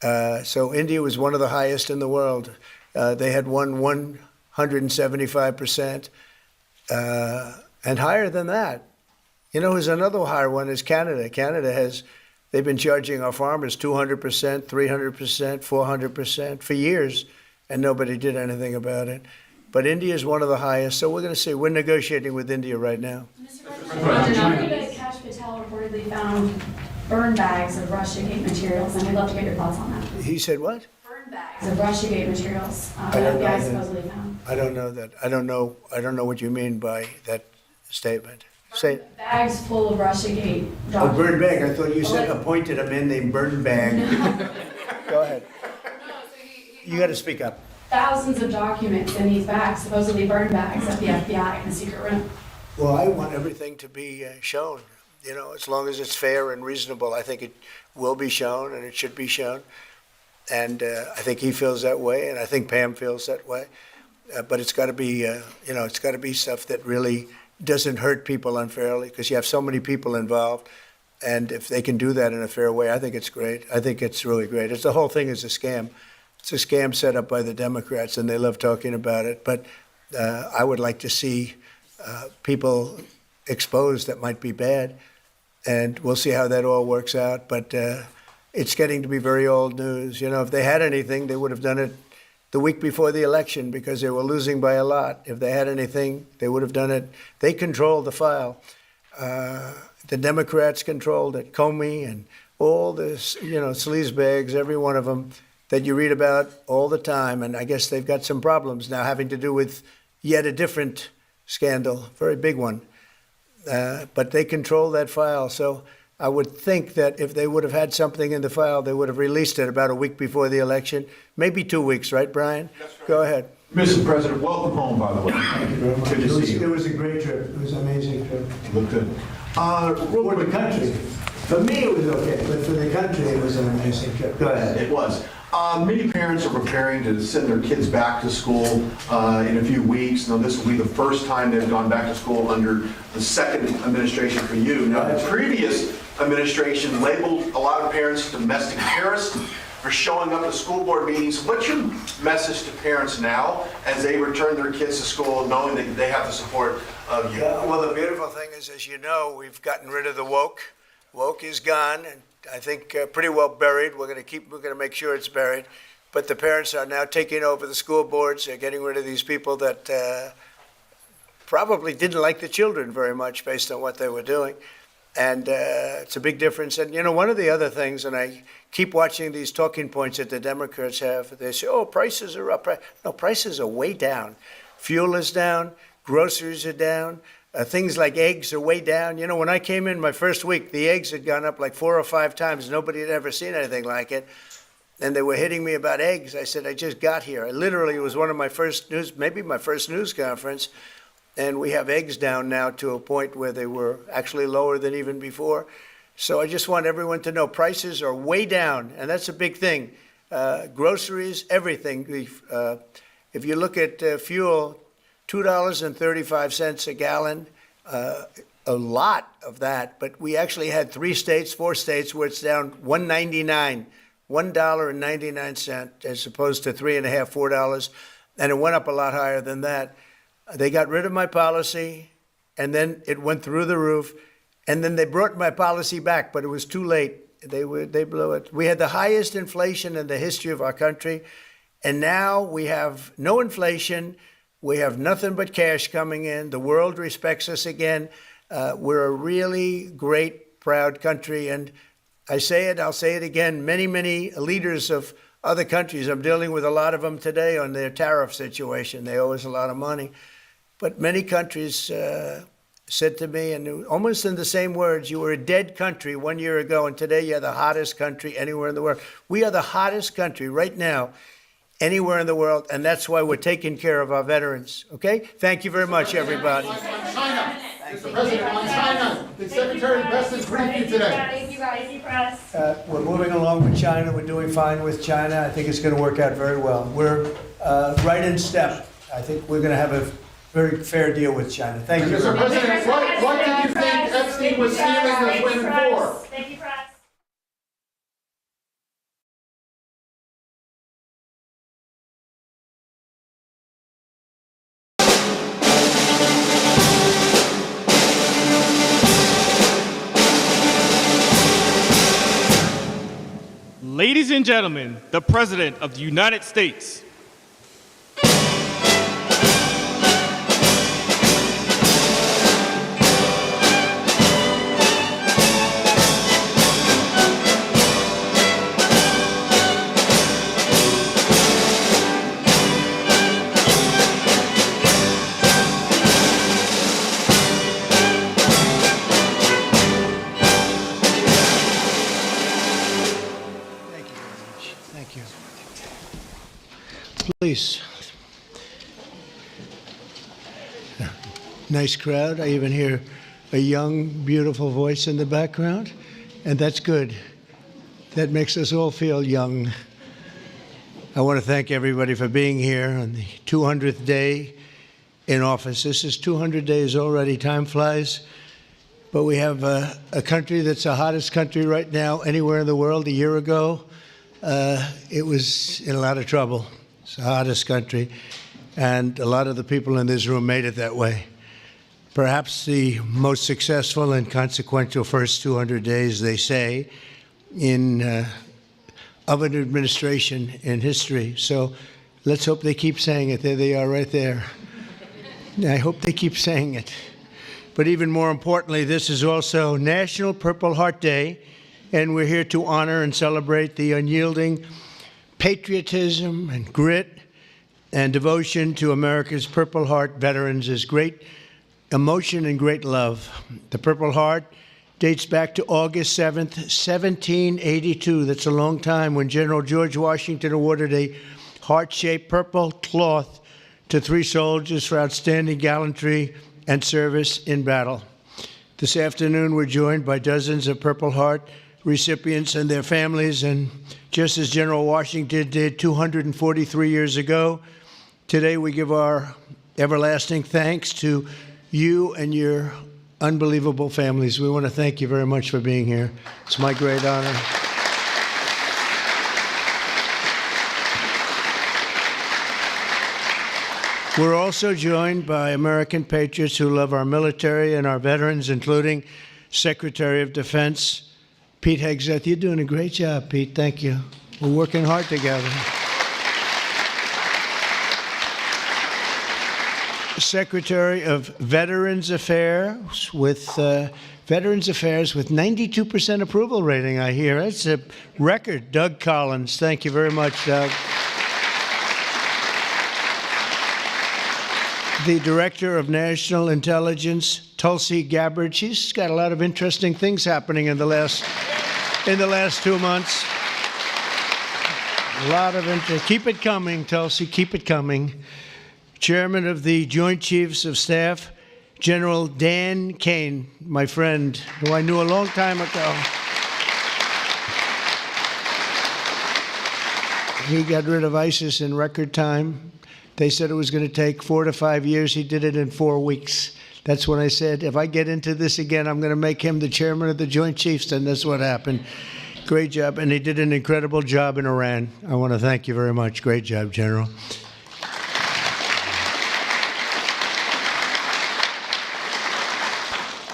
So India was one of the highest in the world. They had won 175%, and higher than that. You know, who's another higher one is Canada. They've been charging our farmers 200%, 300%, 400% for years, and nobody did anything about it. But India is one of the highest, so we're going to see. We're negotiating with India right now. Mr. President, Kash Patel reportedly found burn bags of Russiagate materials, and we'd love to get your thoughts on that. He said what? Burn bags of Russiagate materials I don't know FBI that. supposedly found. I don't know that. I don't know what you mean by that statement. Say it. Bags full of Russiagate Oh, documents. Burn Bag. I thought you said appointed a man named Burn Bag. Go ahead. You got to speak up. Thousands of documents in these bags, supposedly burn bags at the FBI in the secret room. Well, I want everything to be shown. You know, as long as it's fair and reasonable, I think it will be shown and it should be shown. And I think he feels that way, and I think Pam feels that way. But it's got to be, it's got to be stuff that really doesn't hurt people unfairly, because you have so many people involved. And if they can do that in a fair way, I think it's great. I think it's really great. The whole thing is a scam. It's a scam set up by the Democrats, and they love talking about it. But I would like to see people exposed that might be bad, and we'll see how that all works out. But it's getting to be very old news. You know, if they had anything, they would have done it the week before the election because they were losing by a lot. If they had anything, they would have done it. They control the file. The Democrats controlled it. Comey and all this, sleazebags, every one of them that you read about all the time. And I guess they've got some problems now having to do with yet a different scandal, very big one. But they control that file. So I would think that if they would have had something in the file, they would have released it about a week before the election, maybe 2 weeks, right, Brian? That's right. Go ahead. Mr. President, welcome home, by the way. Thank you very much. Good to see you. It was a great trip. It was an amazing trip. Look good. For the country. For me, it was okay, but for the country, it was an amazing trip. Go ahead. It was. Many parents are preparing to send their kids back to school in a few weeks. Now, this will be the first time they've gone back to school under the second administration for you. Now, the previous administration labeled a lot of parents domestic terrorists for showing up at school board meetings. What's your message to parents now as they return their kids to school, knowing that they have the support of you? Well, the beautiful thing is, as you know, we've gotten rid of the woke. Woke is gone, and I think pretty well buried. We're going to make sure it's buried. But the parents are now taking over the school boards. They're getting rid of these people that probably didn't like the children very much based on what they were doing. And it's a big difference. And, you know, one of the other things, and I keep watching these talking points that the Democrats have, they say, oh, prices are up. No, prices are way down. Fuel is down. Groceries are down. Things like eggs are way down. You know, when I came in my first week, the eggs had gone up like 4 or 5 times. Nobody had ever seen anything like it. And they were hitting me about eggs. I said, I just got here. It was one of my first maybe my first news conference. And we have eggs down now to a point where they were actually lower than even before. So I just want everyone to know prices are way down. And that's a big thing. Groceries, everything. If you look at fuel, $2.35 a gallon, a lot of that. But we actually had 4 states where it's down $1.99, $1.99 as opposed to $3.50, $4, and it went up a lot higher than that. They got rid of my policy, and then it went through the roof, and then they brought my policy back, but it was too late. They blew it. We had the highest inflation in the history of our country, and now we have no inflation. We have nothing but cash coming in. The world respects us again. We're a really great, proud country. And I say it, I'll say it again, many, many leaders of other countries, I'm dealing with a lot of them today on their tariff situation. They owe us a lot of money. But many countries said to me, and almost in the same words, you were a dead country 1 year ago, and today you're the hottest country anywhere in the world. We are the hottest country right now anywhere in the world, and that's why we're taking care of our veterans. Okay? Thank you very much, everybody. China. Mr. President, on China, did Secretary Bessent brief you today? Thank you, guys. We're moving along with China. We're doing fine with China. I think it's going to work out very well. We're right in step. I think we're going to have a very fair deal with China. Thank you. Mr. President, what did you think Epstein was stealing those women for? Thank you, press. Ladies and gentlemen, the President of the United States. Please. Nice crowd. I even hear a young, beautiful voice in the background, and that's good. That makes us all feel young. I want to thank everybody for being here on the 200th day in office. This is 200 days already. Time flies. But we have a country that's the hottest country right now anywhere in the world. A year ago, it was in a lot of trouble. It's the hottest country, and a lot of the people in this room made it that way. Perhaps the most successful and consequential first 200 days, they say, of an administration in history. So let's hope they keep saying it. There they are right there. I hope they keep saying it. But even more importantly, this is also National Purple Heart Day, and we're here to honor and celebrate the unyielding patriotism and grit and devotion to America's Purple Heart veterans is great emotion and great love. The Purple Heart dates back to August 7th, 1782. That's a long time, when General George Washington awarded a heart-shaped purple cloth to 3 soldiers for outstanding gallantry and service in battle. This afternoon, we're joined by dozens of Purple Heart recipients and their families, and just as General Washington did 243 years ago, today we give our everlasting thanks to you and your unbelievable families. We want to thank you very much for being here. It's my great honor. We're also joined by American patriots who love our military and our veterans, including Secretary of Defense Pete Hegseth. You're doing a great job, Pete. Thank you. We're working hard together. Secretary of Veterans Affairs with 92% approval rating, I hear. That's a record. Doug Collins. Thank you very much, Doug. The Director of National Intelligence, Tulsi Gabbard. She's got a lot of interesting things happening in the last 2 months. A lot of interest. Keep it coming, Tulsi. Keep it coming. Chairman of the Joint Chiefs of Staff, General Dan Kane, my friend, who I knew a long time ago. He got rid of ISIS in record time. They said it was going to take 4 to 5 years. He did it in 4 weeks. That's when I said, if I get into this again, I'm going to make him the chairman of the Joint Chiefs, and that's what happened. Great job, and he did an incredible job in Iran. I want to thank you very much. Great job, General.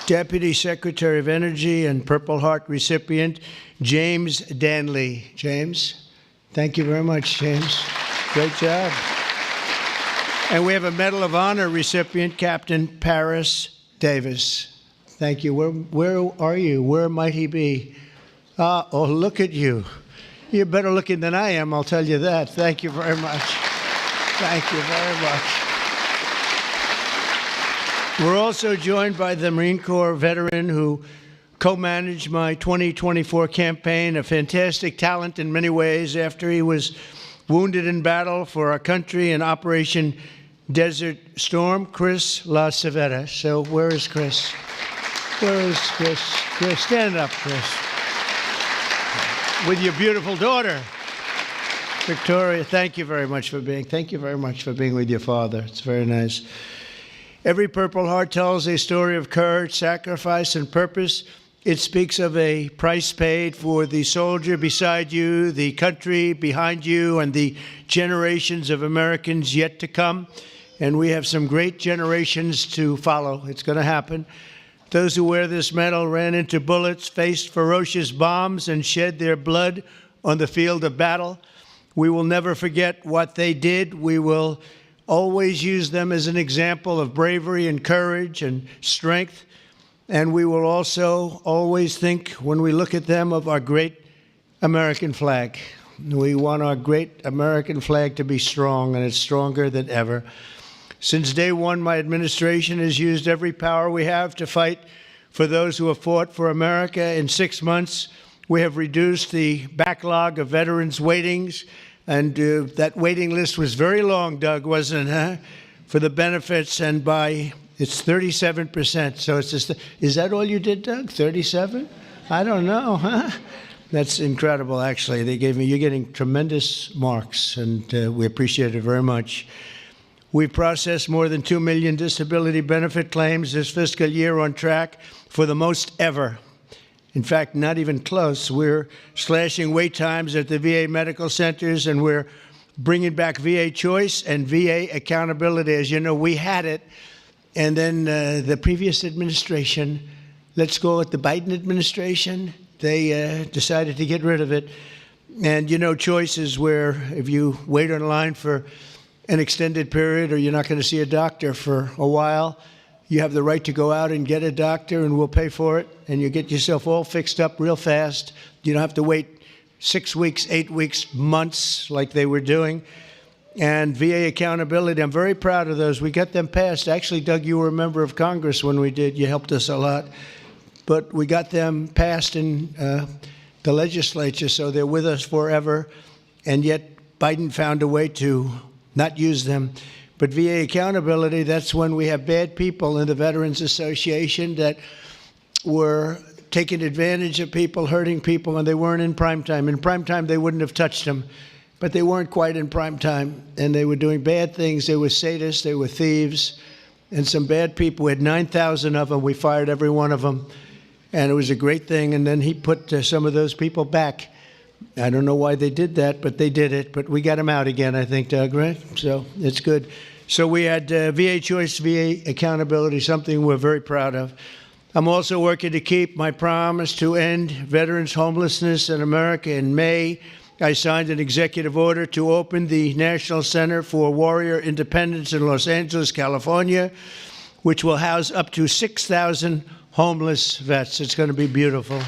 Deputy Secretary of Energy and Purple Heart recipient, James Danley. James, thank you very much, James. Great job. And we have a Medal of Honor recipient, Captain Paris Davis. Thank you. Where are you? Where might he be? Oh, look at you. You're better looking than I am, I'll tell you that. Thank you very much. Thank you very much. We're also joined by the Marine Corps veteran who co-managed my 2024 campaign, a fantastic talent in many ways after he was wounded in battle for our country in Operation Desert Storm, Chris LaCivetta. So where is Chris? Where is Chris? Chris, stand up, Chris. With your beautiful daughter, Victoria. Thank you very much for being with your father. It's very nice. Every Purple Heart tells a story of courage, sacrifice, and purpose. It speaks of a price paid for the soldier beside you, the country behind you, and the generations of Americans yet to come. And we have some great generations to follow. It's going to happen. Those who wear this medal ran into bullets, faced ferocious bombs, and shed their blood on the field of battle. We will never forget what they did. We will always use them as an example of bravery and courage and strength. And we will also always think, when we look at them, of our great American flag. We want our great American flag to be strong, and it's stronger than ever. Since day one, my administration has used every power we have to fight for those who have fought for America. In 6 months, we have reduced the backlog of veterans' waitings. And that waiting list was very long, Doug, wasn't it, for the benefits, and it's 37%. So it's just, is that all you did, Doug? 37? I don't know, huh? That's incredible, actually. You're getting tremendous marks, and we appreciate it very much. We've processed more than 2 million disability benefit claims this fiscal year, on track for the most ever. In fact, not even close. We're slashing wait times at the VA medical centers, and we're bringing back VA choice and VA accountability. As you know, we had it, and then the previous administration, let's go with the Biden administration, they decided to get rid of it. And you know, choice is where if you wait in line for an extended period or you're not going to see a doctor for a while, you have the right to go out and get a doctor, and we'll pay for it, and you get yourself all fixed up real fast. You don't have to wait 6 weeks, 8 weeks, months like they were doing. And VA accountability, I'm very proud of those. We got them passed. Actually, Doug, you were a member of Congress when we did. You helped us a lot. But we got them passed in the legislature, so they're with us forever. And yet Biden found a way to not use them. But VA accountability, that's when we have bad people in the Veterans Association that were taking advantage of people, hurting people, and they weren't in prime time. In prime time, they wouldn't have touched them, but they weren't quite in prime time, and they were doing bad things. They were sadists, they were thieves, and some bad people. We had 9,000 of them. We fired every one of them, and it was a great thing. And then he put some of those people back. I don't know why they did that, but they did it. But we got them out again, I think, Doug, right? So it's good. So we had VA Choice, VA Accountability, something we're very proud of. I'm also working to keep my promise to end veterans' homelessness in America. In May, I signed an executive order to open the National Center for Warrior Independence in Los Angeles, California, which will house up to 6,000 homeless vets. It's going to be beautiful.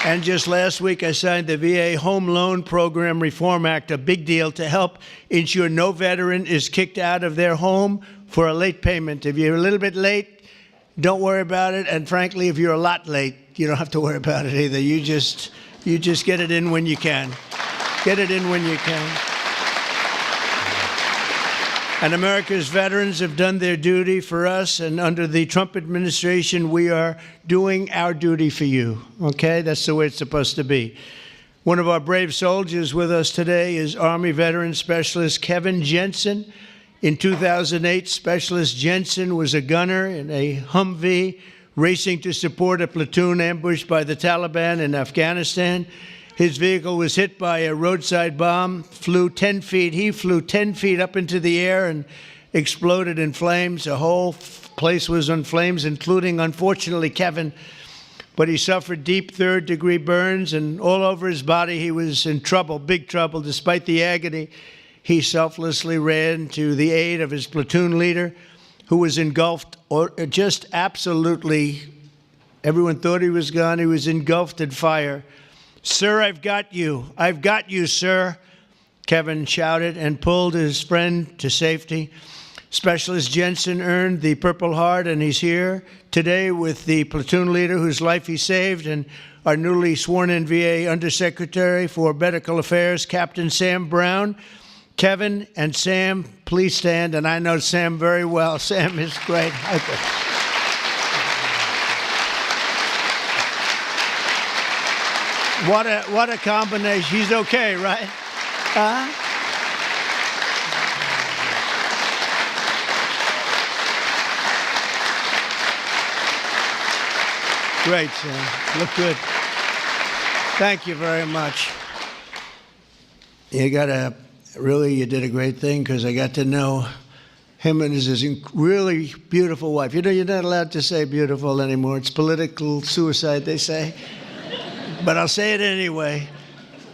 And just last week, I signed the VA Home Loan Program Reform Act, a big deal to help ensure no veteran is kicked out of their home for a late payment. If you're a little bit late, don't worry about it. And frankly, if you're a lot late, you don't have to worry about it either. You just get it in when you can. Get it in when you can. And America's veterans have done their duty for us, and under the Trump administration, we are doing our duty for you, okay? That's the way it's supposed to be. One of our brave soldiers with us today is Army Veteran Specialist Kevin Jensen. In 2008, Specialist Jensen was a gunner in a Humvee racing to support a platoon ambushed by the Taliban in Afghanistan. His vehicle was hit by a roadside bomb, flew 10 feet. He flew 10 feet up into the air and exploded in flames. The whole place was in flames, including, unfortunately, Kevin. But he suffered deep third-degree burns, and all over his body he was in trouble, big trouble. Despite the agony, he selflessly ran to the aid of his platoon leader, who was engulfed, or just absolutely, everyone thought he was gone. He was engulfed in fire. "Sir, I've got you. I've got you, sir," Kevin shouted and pulled his friend to safety. Specialist Jensen earned the Purple Heart, and he's here today with the platoon leader whose life he saved, and our newly sworn-in VA Undersecretary for Medical Affairs, Captain Sam Brown. Kevin and Sam, please stand, and I know Sam very well. Sam is great. What a combination. He's okay, right? Great, Sam. Look good. Thank you very much. You did a great thing, because I got to know him and his really beautiful wife. You know, you're not allowed to say beautiful anymore. It's political suicide, they say. But I'll say it anyway.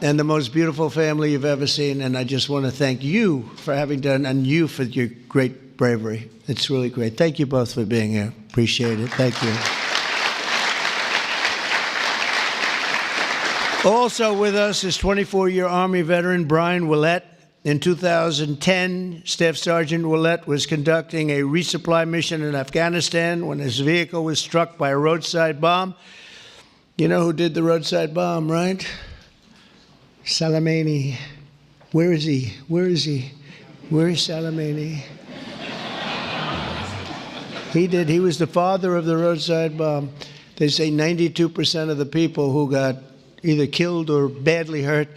And the most beautiful family you've ever seen. And I just want to thank you for having done, and you for your great bravery. It's really great. Thank you both for being here. Appreciate it. Thank you. Also with us is 24-year Army veteran Brian Willett. In 2010, Staff Sergeant Willett was conducting a resupply mission in Afghanistan when his vehicle was struck by a roadside bomb. You know who did the roadside bomb, right? Soleimani. Where is he? Where is he? Where is Soleimani? He did. He was the father of the roadside bomb. They say 92% of the people who got either killed or badly hurt,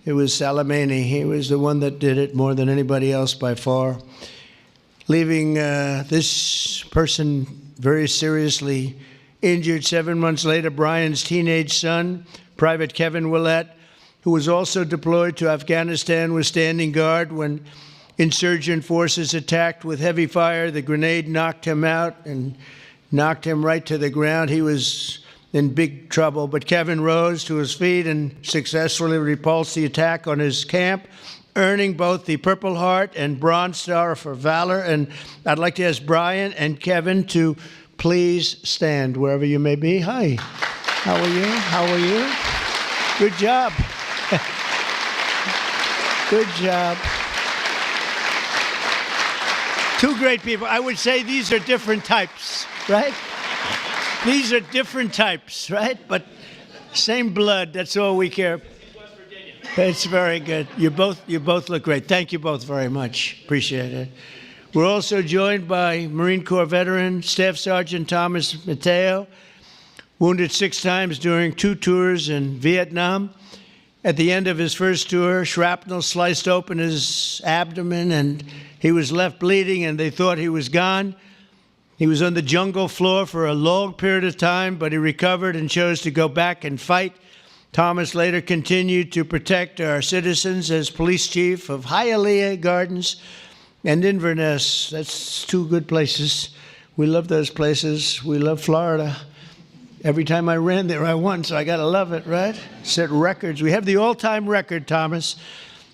it was Soleimani. He was the one that did it more than anybody else by far. Leaving this person very seriously injured 7 months later, Brian's teenage son, Private Kevin Willett, who was also deployed to Afghanistan, was standing guard when insurgent forces attacked with heavy fire. The grenade knocked him out and knocked him right to the ground. He was in big trouble, but Kevin rose to his feet and successfully repulsed the attack on his camp, earning both the Purple Heart and Bronze Star for valor. And I'd like to ask Brian and Kevin to please stand wherever you may be. Hi. How are you? How are you? Good job. Good job. Two great people. I would say these are different types, right? These are different types, right? But same blood. That's all we care. It's very good. You both look great. Thank you both very much. Appreciate it. We're also joined by Marine Corps veteran Staff Sergeant Thomas Mateo, wounded 6 times during 2 tours in Vietnam. At the end of his first tour, shrapnel sliced open his abdomen and he was left bleeding and they thought he was gone. He was on the jungle floor for a long period of time, but he recovered and chose to go back and fight. Thomas later continued to protect our citizens as police chief of Hialeah Gardens and Inverness. That's 2 good places. We love those places. We love Florida. Every time I ran there, I won, so I got to love it, right? Set records. We have the all-time record, Thomas,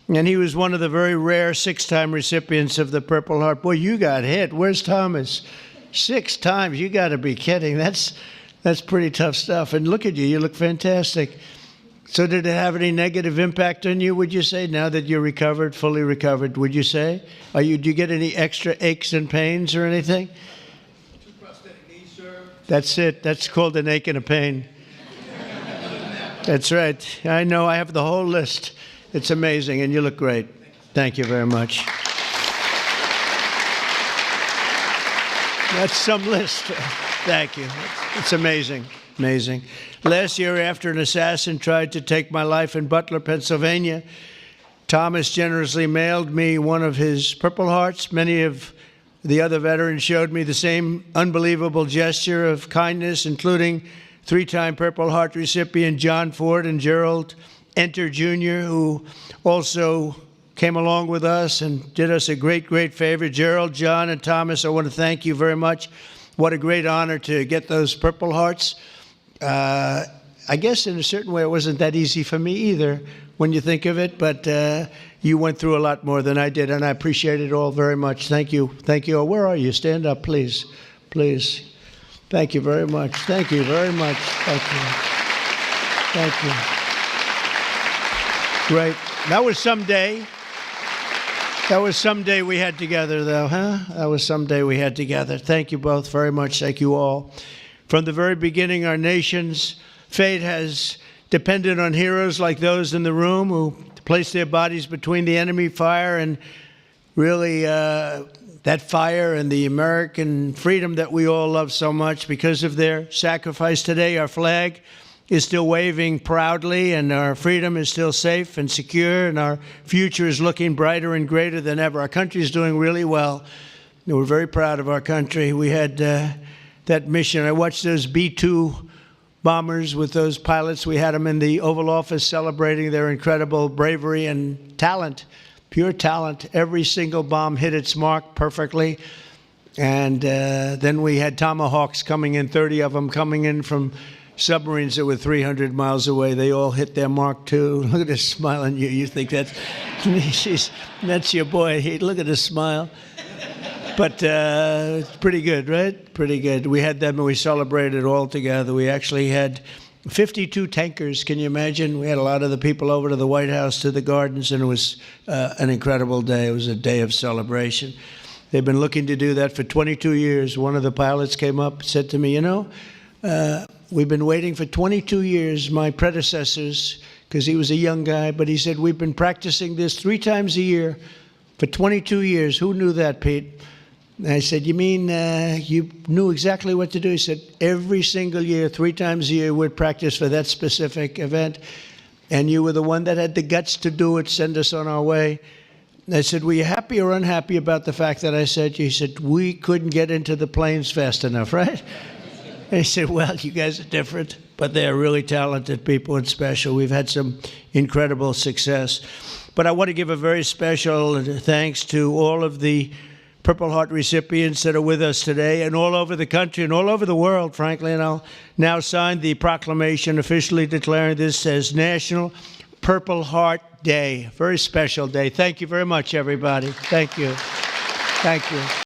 and he was one of the very rare 6-time recipients of the Purple Heart. Boy, you got hit. Where's Thomas? 6 times. You got to be kidding. That's pretty tough stuff. And look at you. You look fantastic. So did it have any negative impact on you, would you say, now that you're recovered, fully recovered, would you say? Do you get any extra aches and pains or anything? That's it. That's called an ache and a pain. That's right. I know. I have the whole list. It's amazing, and you look great. Thank you very much. That's some list. Thank you. It's amazing. Amazing. Last year, after an assassin tried to take my life in Butler, Pennsylvania, Thomas generously mailed me one of his Purple Hearts. Many of the other veterans showed me the same unbelievable gesture of kindness, including 3-time Purple Heart recipient John Ford and Gerald Enter Jr., who also came along with us and did us a great, great favor. Gerald, John, and Thomas, I want to thank you very much. What a great honor to get those Purple Hearts. I guess in a certain way it wasn't that easy for me either when you think of it, but you went through a lot more than I did, and I appreciate it all very much. Thank you. Thank you. Where are you? Stand up, please. Please. Thank you very much. Thank you very much. Thank you. Thank you. Great. That was someday. That was someday we had together, though, huh? That was someday we had together. Thank you both very much. Thank you all. From the very beginning, our nation's fate has depended on heroes like those in the room who placed their bodies between the enemy fire and really that fire and the American freedom that we all love so much. Because of their sacrifice today, our flag is still waving proudly and our freedom is still safe and secure and our future is looking brighter and greater than ever. Our country is doing really well. We're very proud of our country. We had that mission. I watched those B-2 bombers with those pilots. We had them in the Oval Office celebrating their incredible bravery and talent, pure talent. Every single bomb hit its mark perfectly. And then we had Tomahawks coming in, 30 of them coming in from submarines that were 300 miles away. They all hit their mark too. Look at this smile on you. You think that's your boy. Hey, look at this smile. But it's pretty good, right? Pretty good. We had them and we celebrated all together. We actually had 52 tankers. Can you imagine? We had a lot of the people over to the White House, to the gardens, and it was an incredible day. It was a day of celebration. They've been looking to do that for 22 years. One of the pilots came up and said to me, you know, we've been waiting for 22 years, my predecessors, because he was a young guy, but he said, we've been practicing this 3 times a year for 22 years. Who knew that, Pete? And I said, you mean you knew exactly what to do? He said, every single year, 3 times a year, we'd practice for that specific event. And you were the one that had the guts to do it, send us on our way. And I said, were you happy or unhappy about the fact that I said, he said, we couldn't get into the planes fast enough, right? And he said, well, you guys are different, but they're really talented people and special. We've had some incredible success. But I want to give a very special thanks to all of the Purple Heart recipients that are with us today and all over the country and all over the world, frankly. And I'll now sign the proclamation officially declaring this as National Purple Heart Day. Very special day. Thank you very much, everybody. Thank you. Thank you.